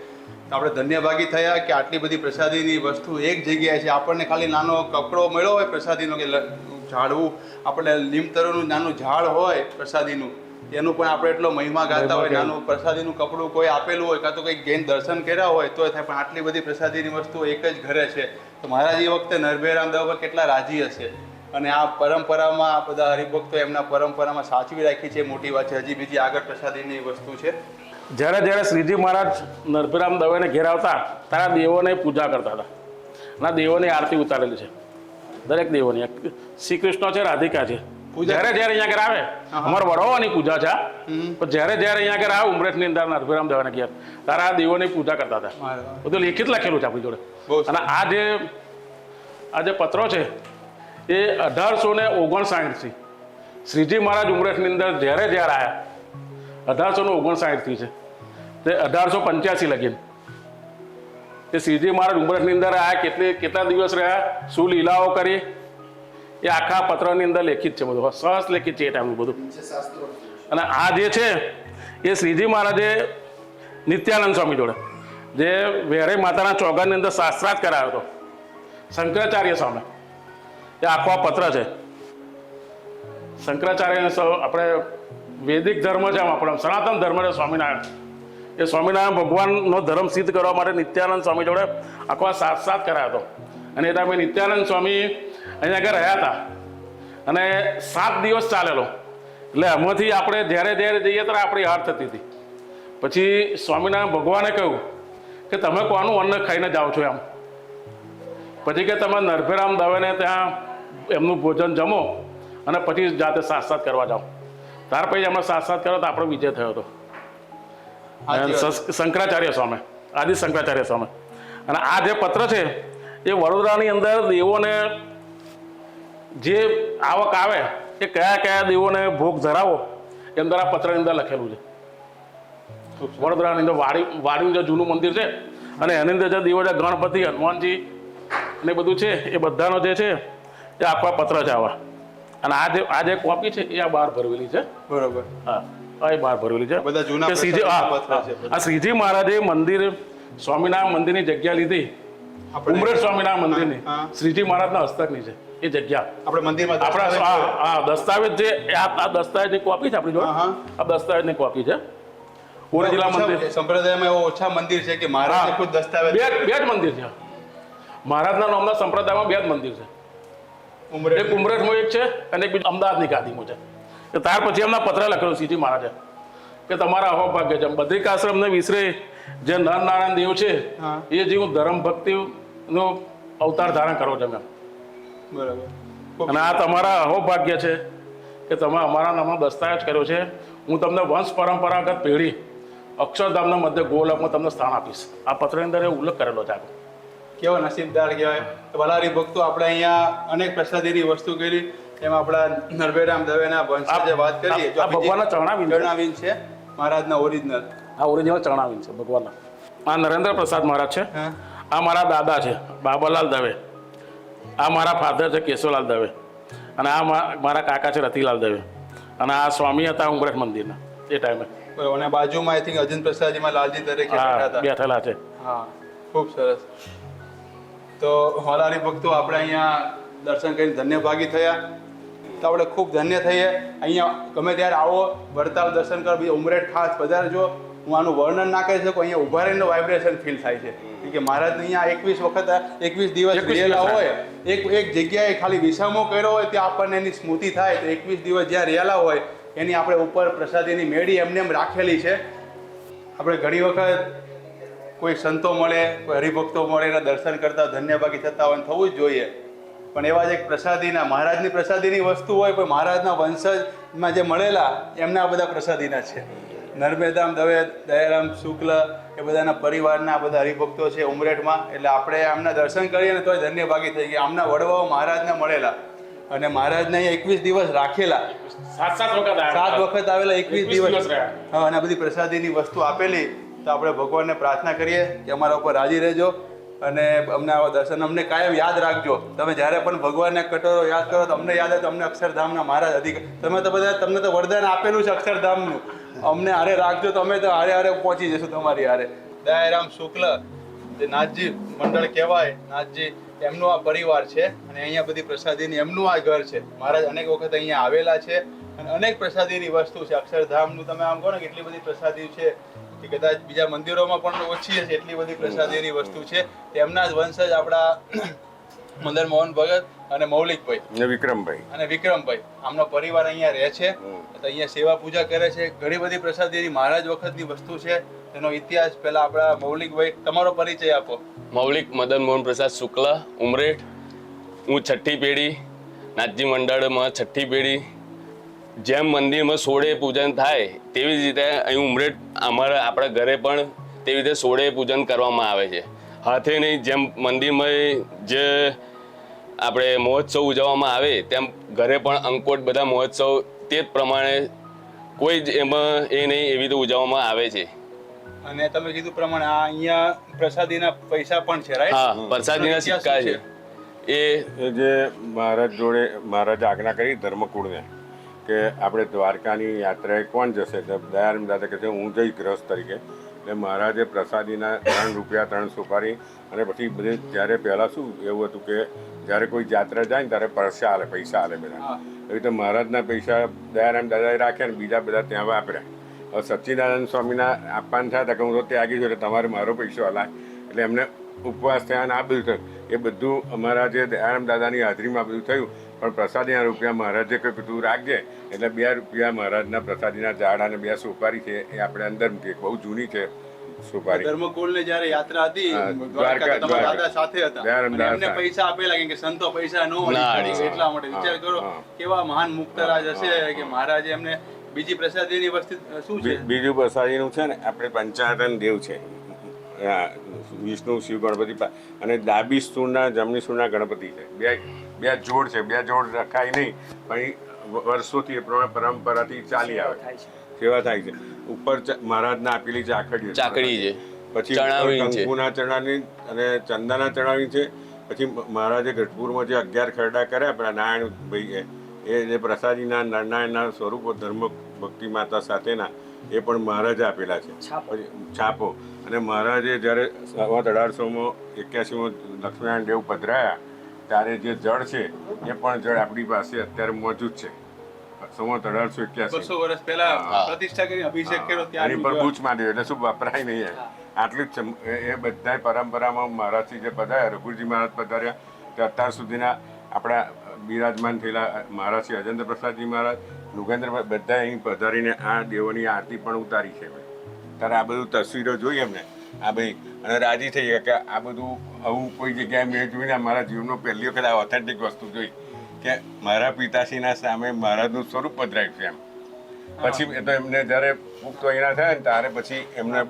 તો આપણે ધન્યભાગી થયા કે આટલી બધી પ્રસાદીની વસ્તુ એક જગ્યાએ છે. આપણને ખાલી નાનો કપડો મળ્યો હોય પ્રસાદીનો, કે ઝાડવું આપણે લીમતરોનું નાનું ઝાડ હોય પ્રસાદીનું, એનું પણ આપણે એટલો મહિમા ગાતા હોય. નાનું પ્રસાદીનું કપડું કોઈ આપેલું હોય, કાં તો કંઈક જૈન દર્શન કર્યા હોય તો થાય. પણ આટલી બધી પ્રસાદીની વસ્તુ એક જ ઘરે છે. તો મહારાજ એ વખતે નરભૈરામ દેવ કેટલા રાજી હશે. અને આ પરંપરામાં બધા હરિભક્તો એમના પરંપરામાં સાચવી રાખી છે, મોટી વાત છે. હજી બીજી આગળ પ્રસાદીની વસ્તુ છે. જ્યારે શ્રીજી મહારાજ નરભૈરામ દવેને ઘેર આવતા ત્યારે દેવોને પૂજા કરતા હતા. અને દેવોની આરતી ઉતારેલી છે, દરેક દેવોની. શ્રી કૃષ્ણ છે, રાધિકા છે. જ્યારે અહીંયા ઘર આવે અમારા વડવાઓની પૂજા છે. પણ જ્યારે અહીંયા ઘર આવે ઉમરેઠની અંદર નરભૈરામ દવેને ઘેર, ત્યારે આ દેવોની પૂજા કરતા હતા. બધું લેખિત લખેલું છે આપણી જોડે. અને આ જે પત્રો છે એ 1859 થી શ્રીજી મહારાજ ઉમરેઠની અંદર જ્યારે આવ્યા 1859 થી છે તે 1885 લગીન તે શ્રીજી મહારાજ ઉમરેઠની અંદર આવ્યા. કેટલા દિવસ રહ્યા, શું લીલાઓ કરી, એ આખા પત્રની અંદર લેખિત છે. બધું સહસ લેખિત છે એ ટાઈમનું બધું. અને આ જે છે એ શ્રીજી મહારાજે નિત્યાનંદ સ્વામી જોડે જે વેરે માતાના ચોગાની અંદર શાસ્ત્રાર્થ કરાયો હતો, શંકરાચાર્ય સ્વામી. એ આખો આ પત્ર છે. શંકરાચાર્ય આપણે વૈદિક ધર્મ છે, આપણે સનાતન ધર્મ છે સ્વામિનારાયણ. એ સ્વામિનારાયણ ભગવાનનો ધર્મ સિદ્ધ કરવા માટે નિત્યાનંદ સ્વામી જોડે આખો આ શાસ્ત્રાર્થ કરાયો હતો. અને એ ટાઈમે નિત્યાનંદ સ્વામી અહીંયા આગળ રહ્યા હતા અને 7 દિવસ ચાલેલો. એટલે એમાંથી આપણે જ્યારે જઈએ ત્યારે આપણી હાર થતી હતી. પછી સ્વામિનારાયણ ભગવાને કહ્યું કે તમે કોનું અન્ન ખાઈને જાઓ છો એમ. પછી કે તમે નરભૈરામ દવેને ત્યાં એમનું ભોજન જમો અને પછી જાતે શાસ્ત્રાર્થ કરવા જાઓ. ત્યાર પછી એમણે શાસ્ત્રાર્થ કર્યો તો આપણો વિજય થયો હતો. શંકરાચાર્ય સ્વામી, આદિ શંકરાચાર્ય સ્વામી. અને આ જે પત્ર છે એ વડોદરાની અંદર દેવોને જે આવક આવે એ કયા દેવોને ભોગ ધરાવો એ અંદર આ પત્રની અંદર લખેલું છે. વડોદરાની અંદર વાડીનું જે જૂનું મંદિર છે અને એની અંદર જે દેવો છે ગણપતિ, હનુમાનજી ને બધું છે એ બધાનો જે છે એ આખા પત્ર છે આવા. અને આ જે કોપી છે એ આ બહાર ભરવેલી છે. બરોબર. હા, આ બહાર ભરવેલી છે. બધા જૂના આ શ્રીજી મહારાજે મંદિર, સ્વામિનારાયણ મંદિરની જગ્યા લીધી, ઉમરેઠ સ્વામિનારાયણ મંદિરની, શ્રીજી મહારાજના હસ્તકની છે એ જગ્યા. આપણે મંદિરમાં આપણા દસ્તાવેજ જે આ દસ્તાવેજની કોપી છે આપણી જોડે. આ દસ્તાવેજની કોપી છે. ઓરિજિનલ મંદિર સંપ્રદાયમાં એવો ઓછા મંદિર છે કે મહારાજે ખુદ દસ્તાવેજ. બે જ મંદિર છે મહારાજના નામના સંપ્રદાયમાં. બે જ મંદિર છે. એક ઉમરેઠમાં એક છે અને એક બીજું અમદાવાદની ગાદીમાં છે. કે ત્યાર પછી એમના પત્ર લખેલું શ્રીજી મહારાજે કે તમારા અહોભાગ્ય છે બદ્રિકાશ્રમને વિસરે જે નરનારાયણ દેવ છે હા. એ જેવું ધર્મ ભક્તિનો અવતાર ધારણ કરો છો મેમ બરાબર. અને આ તમારા અહોભાગ્ય છે કે તમે અમારા નામનો દસ્તાવેજ કર્યો છે હું તમને વંશ પરંપરાગત પેઢી અક્ષરધામના મધ્ય ગોલોકમાં તમને સ્થાન આપીશ આ પત્રની અંદર એ ઉલ્લેખ કરેલો છે આખો. કેવો નસીબદાર કહેવાય. વલારી ભક્તો આપણે અહીંયા અનેક પ્રસાદીની વસ્તુ કરી, એમાં આપણા નરભેરામ દવેના વંશજે વાત કરીએ. આ ભગવાનના ચરણાવીન છે. ચરણાવીન છે મહારાજના ઓરિજિનલ. આ ઓરિજિનલ ચરણાવીન છે ભગવાનના. આ નરેન્દ્ર પ્રસાદ મહારાજ છે. હા. આ મારા દાદા છે બાબાલાલ દવે. આ મારા ફાધર છે કેશવલાલ દવે. અને આ મારા કાકા છે રતિલાલ દવે. અને આ સ્વામી હતા ઉમરેઠ મંદિરના એ ટાઈમે. બરાબર. અને બાજુમાં આઈ થિંક અજન પ્રસાદજીમાં લાલજી તરીકે બેઠા હા હતા. બેઠેલા છે. હા, ખૂબ સરસ. તો વલારી ભક્તો આપણે અહીંયા દર્શન કરીને ધન્ય ભાગી થયા, તો આપણે ખૂબ ધન્ય થઈએ. અહીંયા ગમે ત્યારે આવો, વડતાલ દર્શન કરો, બીજા ઉમરેઠ ખાસ પધારજો. હું આનું વર્ણન ના કરી શકું, અહીંયા ઉભા રહીને વાઇબ્રેશન ફીલ થાય છે. કેમ કે મહારાજને અહીંયા 21 વખત 21 દિવસ રહેલા હોય, એક જગ્યાએ ખાલી વિસામો કર્યો હોય ત્યાં આપણને એની સ્મૃતિ થાય. તો 21 દિવસ જ્યાં રહેલા હોય એની આપણે ઉપર પ્રસાદીની મેળી એમને એમ રાખેલી છે. આપણે ઘણી વખત કોઈ સંતો મળે, કોઈ હરિભક્તો મળે, એના દર્શન કરતા ધન્યભાગી થતા હોય, થવું જ જોઈએ. પણ એવા જ એક પ્રસાદીના મહારાજની પ્રસાદીની વસ્તુ હોય, પણ મહારાજના વંશજમાં જે મળેલા એમના બધા પ્રસાદીના છે. નર્મદામ દવે, દયારામ શુક્લ, એ બધાના પરિવારના બધા હરિભક્તો છે ઉમરેઠમાં. એટલે આપણે આમના દર્શન કરીએ ને તો ધન્યભાગી થઈ ગયા. આમના વડવાઓ મહારાજને મળેલા અને મહારાજને અહીંયા 21 દિવસ રાખેલા. 7 વખત આવેલા, 21 દિવસ. હા, અને બધી પ્રસાદીની વસ્તુ આપેલી. તો આપણે ભગવાનને પ્રાર્થના કરીએ કે અમારા ઉપર રાજી રહેજો અને અમને આવા દર્શન અમને કાયમ યાદ રાખજો. તમે જ્યારે પણ ભગવાનને કટોરો યાદ કરો તો અમને યાદ આવે તો અમને અક્ષરધામના મહારાજ અધિકાર, તમે તો બધા તમને તો વરદાન આપેલું છે અક્ષરધામનું, અમને હારે રાખજો તો અમે તો હારે પહોંચી જશું તમારી હારે. દયારામ શુક્લ જે નાથજી મંડળ કહેવાય, નાથજી એમનો આ પરિવાર છે અને અહીંયા બધી પ્રસાદીની એમનું આ ઘર છે. મહારાજ અનેક વખત અહીંયા આવેલા છે અને અનેક પ્રસાદીની વસ્તુ છે. અક્ષરધામનું તમે આમ કહો ને કેટલી બધી પ્રસાદી છે કે કદાચ બીજા મંદિરોમાં પણ ઓછી હશે એટલી બધી પ્રસાદીની વસ્તુ છે. તેમના જ વંશજ આપણા મદન મોહન ભગત અને મૌલિકભાઈ વિક્રમભાઈ આમનો પરિવાર અહીંયા રહે છે. તો અહીંયા સેવા પૂજા કરે છે. ઘણી બધી પ્રસાદીની મહારાજ વખતની વસ્તુ છે. એનો ઇતિહાસ પહેલા આપણા મૌલિકભાઈ, તમારો પરિચય આપો. મૌલિક મદન મોહન પ્રસાદ શુક્લ, ઉમરેઠ. હું છઠ્ઠી પેઢી, નાથજી મંડળમાં છઠ્ઠી પેઢી. જેમ મંદિરમાં સોળે પૂજન થાય તેવી જ રીતે અહીં ઉમરેઠ આપણા ઘરે પણ તેવી રીતે સોળે પૂજન કરવામાં આવે છે. હાથે નહીં, જેમ મંદિરમાં જે આપણે મહોત્સવ ઉજવવામાં આવે તેમ ઘરે પણ અંકોટ બધા મહોત્સવ તે જ પ્રમાણે કોઈ જ એમાં એ નહીં એવી રીતે ઉજવવામાં આવે છે. અને તમે કીધું પ્રમાણે આ અહીંયા પ્રસાદીના પૈસા પણ છે, રાઈટ? હા, પ્રસાદીના સિક્કા છે. એ જે મહારાજ જોડે મહારાજ આજ્ઞા કરી ધર્મકુળને કે આપણે દ્વારકાની યાત્રાએ કોણ જશે? દયારામ દાદા કહે છે હું જઈ ગ્રસ્ત તરીકે. એટલે મહારાજે પ્રસાદીના 3 રૂપિયા 3 સુપારી અને પછી બધે જ્યારે પહેલાં શું એવું હતું કે જ્યારે કોઈ યાત્રા જાય ને ત્યારે પૈસા આલે બધા. એવી રીતે મહારાજના પૈસા દયારામ દાદાએ રાખ્યા ને બીજા બધા ત્યાં વાપર્યા. હવે સચ્ચિદાનંદ સ્વામીના આપવાન થયા હતા કે હું તો ત્યાગી છું એટલે તમારે મારો પૈસો હલાય. એટલે એમને ઉપવાસ થયા અને આ બધું થયું. એ બધું અમારા જે દયારામ દાદાની હાજરીમાં બધું થયું. પણ પ્રસાદીના રૂપિયા મહારાજે કહ્યું તું રાખજે. એટલે 2 રૂપિયા મહારાજના પ્રસાદીના ઝાડ અને 2 સુપારી છે એ આપણે અંદર મૂકીએ. બહુ જૂની છે સુપારી. ધર્મકુળની જ્યારે યાત્રા હતી દ્વારકા, તમારા દાદા સાથે હતા અને એમને પૈસા આપેલા કેમ કે સંતો પૈસા ન હોય એટલા માટે. વિચાર કરો કેવા મહાન મુક્તરાજ હશે કે મહારાજે એમને. બીજી પ્રસાદીની વસ્તુ શું છે? બીજું પ્રસાદીનું છે ને આપણે પંચાયતન દેવ છે, વિષ્ણુ શિવ ગણપતિ અને ડાબી સૂરના જમણી સૂરના ગણપતિ છે. બે જોડ છે. 2 જોડ રખાય નહીં પણ વર્ષોથી એ પ્રમાણે પરંપરાથી ચાલી આવે સેવા થાય છે. ઉપર મહારાજના આપેલી ચાકડી છે, પછી ચણાવી કંકુના ચણાની અને ચંદાના ચણાવી છે. પછી મહારાજે ગઢપુરમાં જે 11 ખરડા કર્યા આપણા નારાયણભાઈએ એ જે પ્રસાદીના નારાયણના સ્વરૂપો ધર્મ ભક્તિ માતા સાથેના એ પણ મહારાજે આપેલા છે. છાપો. અને મહારાજે જ્યારે 1881માં લક્ષ્મીનારાયણ દેવ પધરાયા ત્યારે જે જળ છે એ પણ જળ આપણી પાસે અત્યારે મોજૂદ છે. 1881 200 વર્ષ પહેલા પ્રતિષ્ઠા કરી અભિષેક કર્યો ત્યારે એની પર બૂચ માંડ્યો એટલે શું વપરાય નહીં. આટલું જ છે. એ બધા પરંપરામાં મહારાજથી જે પધાર્યા, રઘુજી મહારાજ પધાર્યા તે અત્યાર સુધીના આપણા બિરાજમાન થયેલા મહારાજ શ્રી અજેન્દ્ર પ્રસાદજી મહારાજ, નુગેન્દ્ર બધા અહીં પધારીને આ દેવોની આરતી પણ ઉતારી છે. ત્યારે આ બધું તસવીરો જોઈ એમને આ ભાઈ અને રાજી થઈ ગયા કે આ બધું આવું કોઈ જગ્યાએ મેં જોઈને મારા જીવનનો પહેલી વખત આ ઓથેન્ટિક વસ્તુ જોઈ કે મારા પિતાશ્રીના સામે મહારાજનું સ્વરૂપ પધરાયું છે એમ. પછી એ તો એમને જ્યારે પુખ્ત વયના થયા ને ત્યારે પછી એમને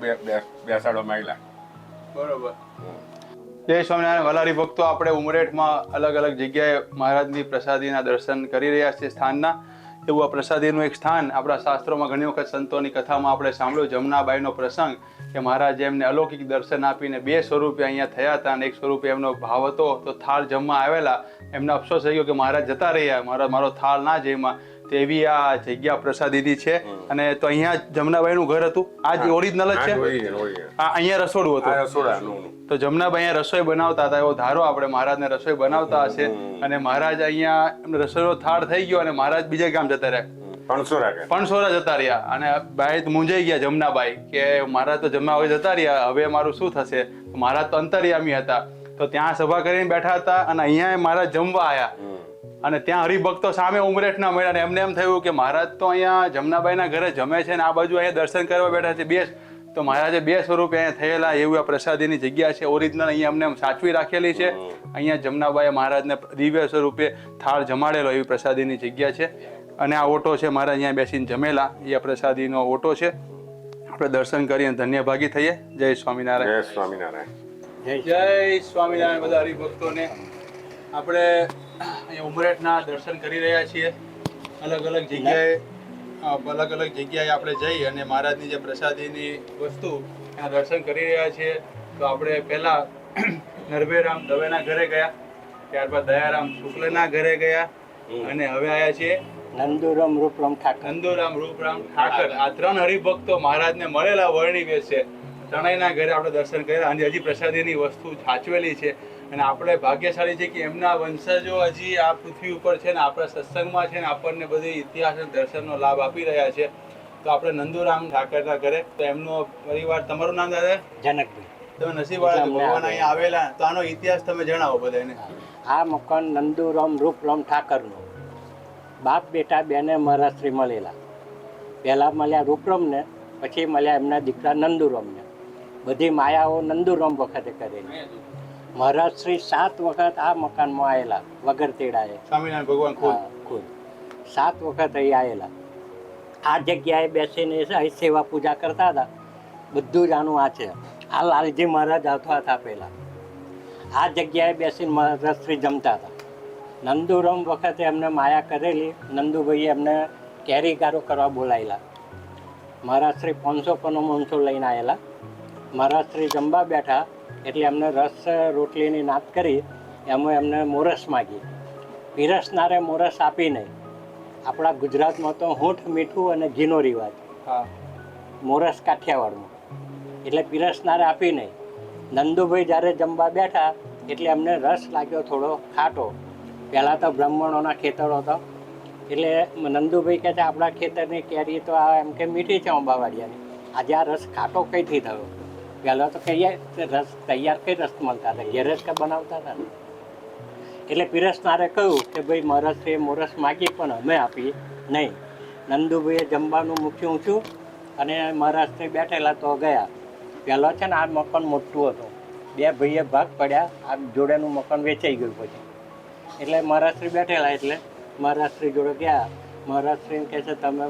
બેસાડવામાં આવેલા. બરોબર. જય સ્વામિનારાયણ. વલારી ભક્તો, આપણે ઉમરેઠમાં અલગ અલગ જગ્યાએ મહારાજની પ્રસાદીના દર્શન કરી રહ્યા છીએ સ્થાનના. એવું આ પ્રસાદીનું એક સ્થાન આપણા શાસ્ત્રોમાં ઘણી વખત સંતોની કથામાં આપણે સાંભળ્યું, જમનાબાઈનો પ્રસંગ કે મહારાજે એમને અલૌકિક દર્શન આપીને 2 સ્વરૂપે અહીંયા થયા હતા અને 1 સ્વરૂપે એમનો ભાવ હતો તો થાળ જમવા આવેલા. એમને અફસોસ થઈ ગયો કે મહારાજ જતા રહ્યા, મારો થાળ ના જમ્યા. તો એવી આ જગ્યા પ્રસાદીની છે. અને તો અહીંયા જમનાબાઈનું ઘર હતું, આ જ ઓરિજિનલ જ છે. આ અહીંયા રસોડું હતું. તો જમનાબાઈ અહીંયા રસોઈ બનાવતા હતા, એવો ધારો આપણે મહારાજને રસોઈ બનાવતા હશે. અને મહારાજ અહીંયા એમને રસોઈનો થાળ થઈ ગયો અને મહારાજ બીજે ગામ જતા રહ્યા, પણસોરા જતા રહ્યા. અને બાઈ મૂંઝાઈ ગયા જમનાબાઈ કે મહારાજ તો જમવા જતા રહ્યા, હવે મારું શું થશે? મહારાજ તો અંતર્યામી હતા, તો ત્યાં સભા કરીને બેઠા હતા અને અહીંયા મહારાજ જમવા આવ્યા. અને ત્યાં હરિભક્તો સામે ઉમરેઠના મળ્યા અને એમને એમ થયું કે મહારાજ તો અહીંયા જમનાબાઈના ઘરે જમે છે ને આ બાજુ અહીંયા દર્શન કરવા બેઠા છે 2. તો મહારાજે 2 સ્વરૂપે અહીંયા થયેલા એવું આ પ્રસાદીની જગ્યા છે. ઓરિજિનલ અહીંયા અમને સાચવી રાખેલી છે. અહીંયા જમનાબાઈએ મહારાજને દિવ્ય સ્વરૂપે થાળ જમાડેલો એવી પ્રસાદીની જગ્યા છે. અને આ ઓટો છે, મહારાજ અહીંયા બેસીને જમેલા, એ આ પ્રસાદીનો ઓટો છે. આપણે દર્શન કરીને ધન્યભાગી થઈએ. જય સ્વામિનારાયણ. જય સ્વામિનારાયણ. જય સ્વામિનારાયણ. બધા હરિભક્તોને આપણે અહીંયા ઉમરેઠના દર્શન કરી રહ્યા છીએ. અલગ અલગ જગ્યાએ આપણે જઈ અને મહારાજની જે પ્રસાદીની વસ્તુ એના દર્શન કરી રહ્યા છીએ. તો આપણે પહેલા નરભેરામ દવેના ઘરે ગયા, ત્યારબાદ દયારામ શુક્લના ઘરે ગયા અને હવે આવ્યા છીએ નંદુરામ રૂપરામ ઠાકર. નંદુરામ રૂપરામ ઠાકર. આ 3 હરિભક્તો મહારાજને મળેલા વર્ણી બેસે. ત્રણેયના ઘરે આપણે દર્શન કર્યા અને હજી પ્રસાદીની વસ્તુ સાચવેલી છે. અને આપણે ભાગ્યશાળી છે કે એમના વંશજો હજી આ પૃથ્વી ઉપર છે ને આપણા સત્સંગમાં છે ને આપણને બધી ઇતિહાસ અને દર્શનનો લાભ આપી રહ્યા છે. તો આપણે નંદુરામ ઠાકરના ઘરે, તો એમનો પરિવાર, તમારું નામ દાદા? જનકભાઈ. તમે નસીબવાળા છો, ભગવાન અહીંયા આવેલા. તો આનો ઇતિહાસ તમે જણાવો બધાને. આ મકાન નંદુરામ રૂપરામ ઠાકરનું. બાપ બેટા બેને મહારાજશ્રી મળેલા. પહેલાં મળ્યા રૂપરામને, પછી મળ્યા એમના દીકરા નંદુરામને. બધી માયાઓ નંદુરામ વખતે કરેલી. મહારાજશ્રી 7 વખત આ મકાનમાં આવેલા વગર તેડાએ. સ્વામિનારાયણ ભગવાન ખુદ 7 વખત અહીં આવેલા. આ જગ્યાએ બેસીને અહીં સેવા પૂજા કરતા હતા. બધું જ આનું આ છે. આ લાલજી મહારાજ હાથો આપેલા. આ જગ્યાએ બેસીને મહારાજશ્રી જમતા હતા. નંદુરામ વખતે એમને માયા કરેલી. નંદુભાઈએ એમને કેરીગારો કરવા બોલાયેલા. મહારાજશ્રી 500 મણસો લઈને આવેલા. મહારાજશ્રી જમવા બેઠા એટલે એમને રસ રોટલીની નાત કરી. એમાં એમને મોરસ માગી. પીરસનારે મોરસ આપી નહીં. આપણા ગુજરાતમાં તો હોઠ મીઠું અને ઘીનો રિવાજ. મોરસ કાઠિયાવાડમાં. એટલે પીરસનારે આપી નહીં. નંદુભાઈ જ્યારે જમવા બેઠા એટલે એમને રસ લાગ્યો થોડો ખાટો. પહેલાં તો બ્રાહ્મણોના ખેતરો હતો એટલે નંદુભાઈ કહે છે આપણા ખેતરની કેરી તો આ એમ કે મીઠી છે અંબાવાડિયાની. આજે આ રસ ખાટો કઈથી થયો? પહેલાં તો કહીએ રસ તૈયાર કઈ રસ મળતા હતા, ઘેર જ બનાવતા હતા. એટલે પીરસનારે કહ્યું કે ભાઈ મહારાજશ્રીએ મોરસ માગી પણ અમે આપી નહીં. નંદુભાઈએ જમવાનું મૂક્યું ઊંચું અને મહારાજશ્રી બેઠેલા તો ગયા. પહેલાં છે ને આ મકાન મોટું હતું. 2 ભાઈએ ભાગ પડ્યા. આ જોડેનું મકાન વેચાઈ ગયું પછી. એટલે મહારાજશ્રી બેઠેલા એટલે મહારાજશ્રી જોડે ગયા. મહારાજશ્રી કહે છે તમે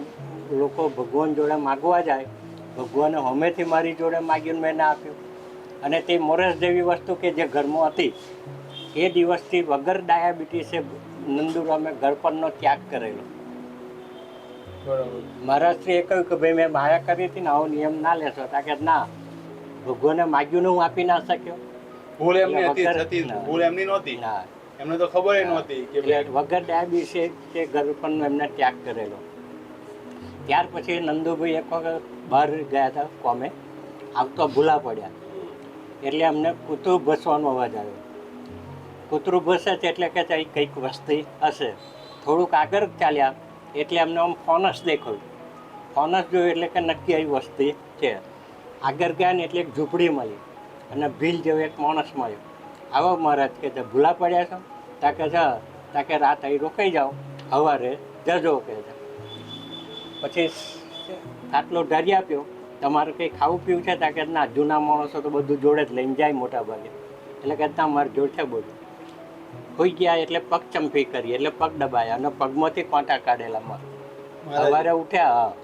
લોકો ભગવાન જોડે માગવા જાય, ભગવાને હમેથી મારી જોડે માગીને મેં ના આપ્યું. અને તે મોરસ જેવી વસ્તુ કે જે ઘરમાં હતી એ દિવસથી વગર ડાયાબિટીસે નંદુરામે ગળપણનો ત્યાગ કરેલો. મહારાજશ્રીએ કહ્યું કે ભાઈ મેં માયા કરી હતી ને આવો નિયમ ના લેશો. તા કે ના, ભગવાને માગ્યું ને હું આપી ના શક્યો. ભૂલ એમની હતી, ભૂલ એમની નહોતી. ના, એમને તો ખબર નહોતી કે વગર ડાયાબિટીસે કે ગળપણનો એમને ત્યાગ કરેલો. ત્યાર પછી નંદુભાઈ એક વખત બહાર ગયા હતા કોમે. આવતો ભૂલા પડ્યા એટલે અમને કૂતરું ભસવાનો અવાજ આવ્યો. કૂતરું ભસે છે એટલે કે કંઈક વસ્તી હશે. થોડુંક આગળ ચાલ્યા એટલે અમને આમ ફોનસ દેખાયું. ફોનસ જોયું એટલે કે નક્કી આવી વસ્તી છે. આગળ ગયા ને એટલે એક ઝૂંપડી મળી અને ભીલ જેવો એક માણસ મળ્યો. આવો મહારાજ કે ભૂલા પડ્યા છો? તા કે છે તાકે રાત અહીં રોકાઈ જાઓ, સવારે જજો કે છે. પછી ખાટલો ઢારી આપ્યો, તમારે કંઈ ખાવું પીવું છે તાકે ના, જૂના માણસો તો બધું જોડે જ લઈને જાય મોટા ભાગે, એટલે કે ના મારે જોડ છે બધું. હોઈ ગયા એટલે પગ ચંપી કરી, એટલે પગ દબાયા અને પગમાંથી કોંટા કાઢેલા મારે.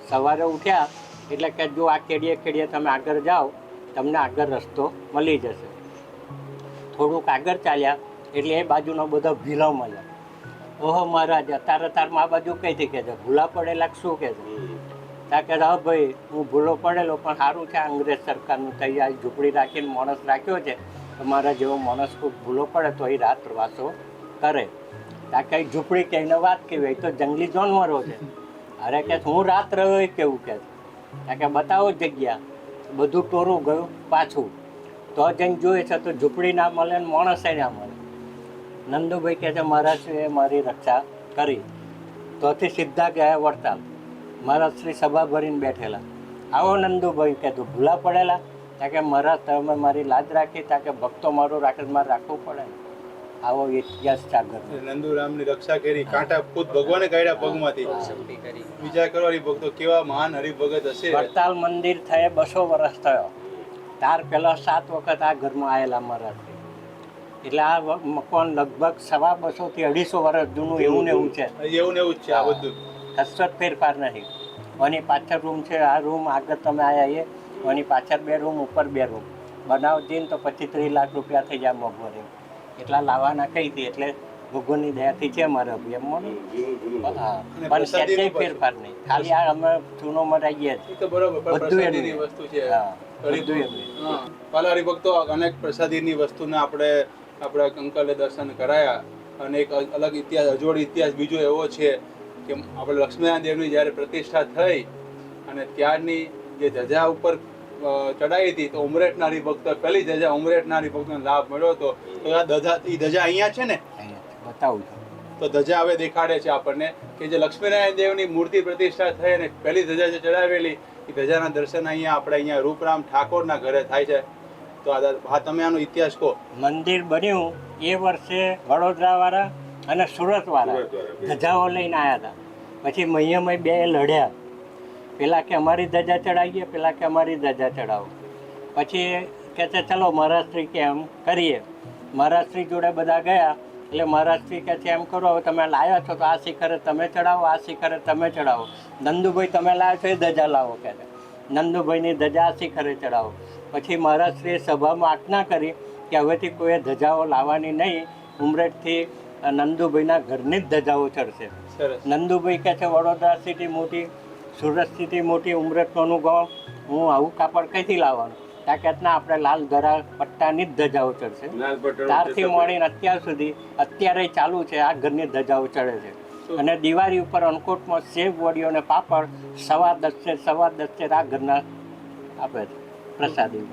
સવારે ઉઠ્યા એટલે કે જો આ કેડીએ તમે આગળ જાઓ, તમને આગળ રસ્તો મળી જશે. થોડુંક આગળ ચાલ્યા એટલે એ બાજુનો બધો ભીલો મળ્યા. ઓહો મહારાજ, અત્યારે આ બાજુ કઈથી કે છે, ભૂલા પડેલા શું કે છે? ત્યાં કે હા ભાઈ, હું ભૂલો પડેલો, પણ સારું છે અંગ્રેજ સરકારનું થઈ આ ઝૂંપડી રાખીને માણસ રાખ્યો છે, તમારા જેવો માણસ કોઈ ભૂલો પડે તો એ રાત પ્રવાસો કરે. ત્યાં કંઈ ઝૂંપડી કહીને વાત કહેવાય તો જંગલી જાનવરો છે. અરે કે હું રાત રહ્યો એ કેવું કે છે? ત્યાં કે બતાવો જગ્યા. બધું ટોરું ગયું પાછું, તો જઈને જોઈએ છે તો ઝૂંપડી ના મળે ને માણસે ના મળે. નંદુભાઈ કહે છે મહારાજશ્રીએ મારી રક્ષા કરી. તોથી સીધા ગયા વડતાલ. મહારાજશ્રી સભા ભરીને બેઠેલા. આવો નંદુભાઈ કે તું ભૂલા પડેલા? ત્યાં કે મહારાજ તમે મારી લાજ રાખી, ત્યાં કે ભક્તો મારું રાખે મારે રાખવું પડે ને. આવો ઇતિહાસ સાગર. નંદુરામની રક્ષા કરી, કાંટા ખુદ ભગવાને કાઢ્યા પગમાંથી. વિચાર કરો હરિભક્તો કેવા મહાન હરિભગત હશે. વડતાલ મંદિર થયે 200 વર્ષ થયો. ત્યાર પહેલા 7 વખત આ ઘરમાં આવેલા મહારાજ. એટલે આ મકાન લગભગ 250 થી 250 વર્ષ જૂનું એવું ને એવું છે. એવું ને એવું જ છે આ બધું. કશો જ ફેરફાર નહીં. આની પાછળ રૂમ છે, આ રૂમ આગળ તમે આવ્યા એ, આની પાછળ 2 રૂમ, ઉપર 2 રૂમ બનાવતી ને તો 25-30 લાખ રૂપિયા થઈ જાય મોંઘવારી. એટલા લાવવાના કઈ હતી, એટલે ભગવાનની દયાથી છે મારા ભાઈ એમ. હા, પણ ક્યાંય ફેરફાર નહીં, ખાલી આ અમે ચૂનો મરાઈ ગયા છે. તો બરોબર, પણ બધું પ્રસાદીની એમનું. વસ્તુ છે. હા, બધું એમનું. પાલા હરિભક્તો અનેક પ્રસાદીની વસ્તુને આપણા અંકલે દર્શન કરાયા. અને એક અલગ ઇતિહાસ, અજોડ ઇતિહાસ બીજો એવો છે કે આપણે લક્ષ્મીનારાયણ દેવની જ્યારે પ્રતિષ્ઠા થઈ અને ત્યારની જે ધજા ઉપર ચડાવી હતી, તો ઉમરેઠના હરિભક્તો પહેલી ધજા ઉમરેઠના હરિભક્તોને લાભ મળ્યો હતો. તો આ ધજા અહીંયા છે ને, બતાવું છું. તો ધજા હવે દેખાડે છે આપણને કે જે લક્ષ્મીનારાયણ દેવની મૂર્તિ પ્રતિષ્ઠા થઈ અને પહેલી ધજા જે ચડાવેલી એ ધજાના દર્શન અહીંયા રૂપરામ ઠાકોરના ઘરે થાય છે. તો આ તમે આનો ઇતિહાસ કહો. મંદિર બન્યું એ વર્ષે વડોદરાવાળા અને સુરતવાળા ધજાઓ લઈને આવ્યા હતા. પછી મહિયામાં 2 લડ્યા. પેલા કે અમારી ધજા ચડાવીએ, પેલા કે અમારી ધજા ચડાવો. પછી કે છે ચલો મહારાજશ્રી કે એમ કરીએ. મહારાજશ્રી જોડે બધા ગયા. એટલે મહારાજશ્રી કહે છે એમ કરો, હવે તમે લાવ્યા છો તો આ શિખરે તમે ચડાવો, આ શિખરે તમે ચડાવો. નંદુભાઈ તમે લાવ્યા છો એ ધજા લાવો કે છે. નંદુભાઈની ધજા આ શિખરે ચડાવો. પછી મહારાજશ્રીએ સભામાં આજ્ઞા કરી કે હવેથી કોઈ ધજાઓ લાવવાની નહીં, ઉમરેઠથી નંદુભાઈના ઘરની જ ધજાઓ ચડશે. નંદુભાઈ કહે છે વડોદરા સિટી મોટી, સુરત સિટી મોટી, ઉમરેઠનું ગામ, હું આવું કાપડ કઈથી લાવવાનું? તાકાતના આપણે લાલ ધરા પટ્ટાની જ ધજાઓ ચડશે. ત્યારથી મળીને અત્યાર સુધી અત્યારે ચાલુ છે, આ ઘરની ધજાઓ ચડે છે. અને દિવાળી ઉપર અનકોટમાં સેવ, વડીઓ અને પાપડ 10.5 આ ઘરના આપે છે પ્રસાદી.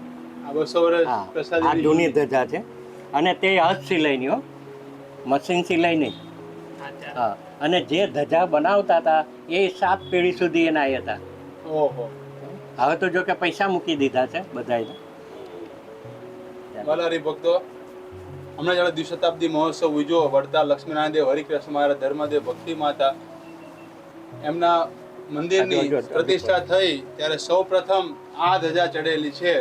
આ જૂની ધજા છે અને તે હસ્ત સિલાઈની હો, મશીન સિલાઈ નહીં. હા, અને જે ધજા બનાવતા હતા એ 7 પેઢી સુધી એના એ હતા. ઓહો, હવે તો જો કે પૈસા મૂકી દીધા છે બધાએ. વાલા હરિભક્તો, હમણાં જ્યારે દ્વિશતાબ્દી મહોત્સવ ઉજવો વડતાલ લક્ષ્મીનારાયણ દેવ હરિકૃષ્ણ મહારાજ ધર્મદેવ ભક્તિ માતા એમના મંદિરની પ્રતિષ્ઠા થઈ ત્યારે સૌ પ્રથમ આ ધજા ચડેલી છે.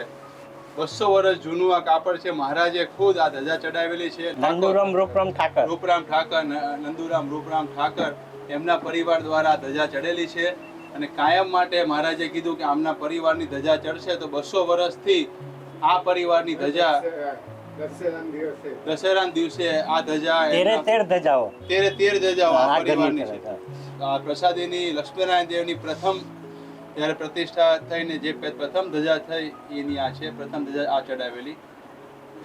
200 વર્ષ જૂનું આ કાપડ છે. મહારાજે ખુદ આ ધજા ચડાવેલી છે. નંદુરામ રૂપરામ ઠાકર નંદુરામ રૂપરામ ઠાકર એમના પરિવાર દ્વારા ધજા ચડેલી છે. અને કાયમ માટે મહારાજે કીધું કે આમના પરિવારની ધજા ચડશે તો 200 વર્ષથી આ પરિવારની ધજા દશેરાના દિવસે આ ધજા 13 ધજાઓ 13 ધજાઓ આ આ પરિવારની ઘરની છે. છે. આ પ્રસાદીની લક્ષ્મીનારાયણ દેવની પ્રથમ જ્યારે પ્રતિષ્ઠા થઈને જે પ્રથમ ધજા થઈ એની આ છે. પ્રથમ ધજા આ ચડાવેલી.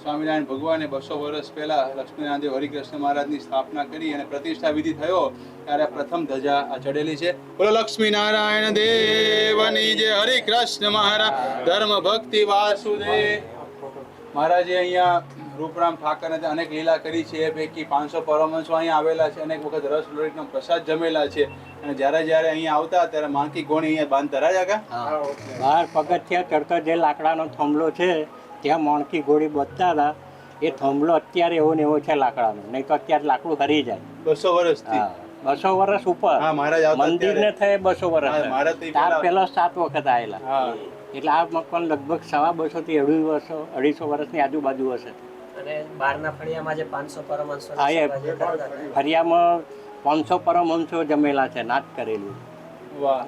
સ્વામિનારાયણ ભગવાને 200 વર્ષ પહેલા લક્ષ્મીનારાયણ દેવ હરિકૃષ્ણ મહારાજની સ્થાપના કરી અને પ્રતિષ્ઠા વિધિ થયો ત્યારે પ્રથમ ધજા આ ચડેલી છે. બોલો લક્ષ્મીનારાયણ દેવની જે હરિકૃષ્ણ મહારાજ ધર્મ ભક્તિ વાસુદેવ. મહારાજે અહીંયા રૂપરામ ઠાકરને અનેક લીલા કરી છે. એ પૈકી 500 પરમહંસો અહીંયા આવેલા છે. અનેક વખત રસ લોહીનો પ્રસાદ જમેલા છે. અને જ્યારે અહીંયા આવતા ત્યારે માણકી ગોણી અહીંયા બાંધ ધરાયા કા. બહાર પગથિયા ચડતો જે લાકડાનો થાંભલો છે ત્યાં માણકી ગોળી બધતા હતા. એ થાંભલો અત્યારે એવો ને એવો છે લાકડાનો, નહીં તો અત્યારે લાકડું હરી જાય. 200 વર્ષથી હા 200 વર્ષ ઉપર હા, મહારાજ આવતા મંદિરને થઈ 200 હા, વર્ષ મહારાજ તો ઈ ત્યાર પહેલા- પહેલા 7 વખત આવેલા હા એટલે આ મકાન લગભગ 250 થી 250 વર્ષની આજુબાજુ હશે. અને બહારના ફળિયામાં જે 500 પરમહંસો હા એ ફરિયામાં 500 પરમહંસો જમેલા છે, નાટ કરેલું. વાહ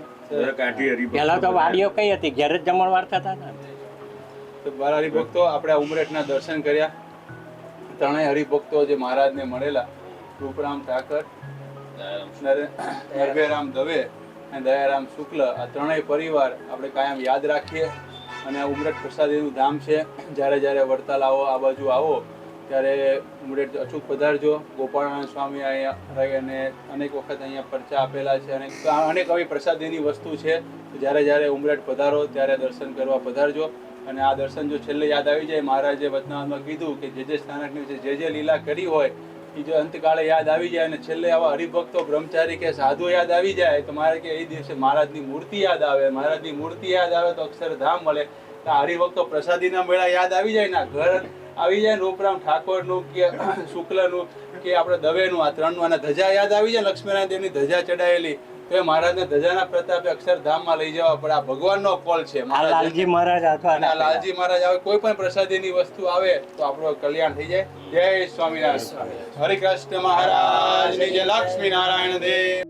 કાઠી હરિભક્તો પહેલા તો બધા. વાડીઓ કઈ હતી, ઘેર જ જમણવાર થતા ને. તો બારા હરિભક્તો આપણે આ ઉમરેઠના દર્શન કર્યા. ત્રણેય હરિભક્તો જે મહારાજને મળેલા, રૂપરામ ઠાકર, નરભેરામ દવે અને દયારામ શુક્લ, આ ત્રણેય પરિવાર આપણે કાયમ યાદ રાખીએ. અને આ ઉમરેઠ પ્રસાદીનું ધામ છે. જ્યારે જ્યારે વડતાલ આવો, આ બાજુ આવો ત્યારે ઉમરેઠ અચૂક પધારજો. ગોપાળાનંદ સ્વામી અહીંયા રહી અને અનેક વખત અહીંયા પરચા આપેલા છે અને અનેક આવી પ્રસાદીની વસ્તુ છે. જ્યારે જ્યારે ઉમરેઠ પધારો ત્યારે દર્શન કરવા પધારજો. અને આ દર્શન જો છેલ્લે યાદ આવી જાય, મહારાજે વચનામાં કીધું કે જે સ્થાનકની વિશે જે લીલા કરી હોય એ જો અંતકાળે યાદ આવી જાય અને છેલ્લે આવા હરિભક્તો, બ્રહ્મચારી કે સાધુ યાદ આવી જાય તો મારે કે એ દિવસે મહારાજની મૂર્તિ યાદ આવે. મહારાજની મૂર્તિ યાદ આવે તો અક્ષરધામ મળે. તો આ હરિભક્તો પ્રસાદીના મેળા યાદ આવી જાય ને, ઘર આવી જાય, રૂપરામ ઠાકોરનું કે શુક્લનું કે આપણે દવેનું, આ ત્રણનું, અને ધજા યાદ આવી જાય, લક્ષ્મીનારાયણ દેવની ધજા ચડાયેલી, તો એ મહારાજને ધજાના પ્રતાપે અક્ષરધામમાં લઈ જવા પડે. આ ભગવાનનો કોલ છે. આ લાલજી મહારાજ હતા અને આ લાલજી મહારાજ આવે, કોઈ પણ પ્રસાદીની વસ્તુ આવે તો આપણું કલ્યાણ થઈ જાય. જય સ્વામિનારાયણ. હરિ કૃષ્ણ મહારાજ, જય લક્ષ્મી નારાયણ દેવ.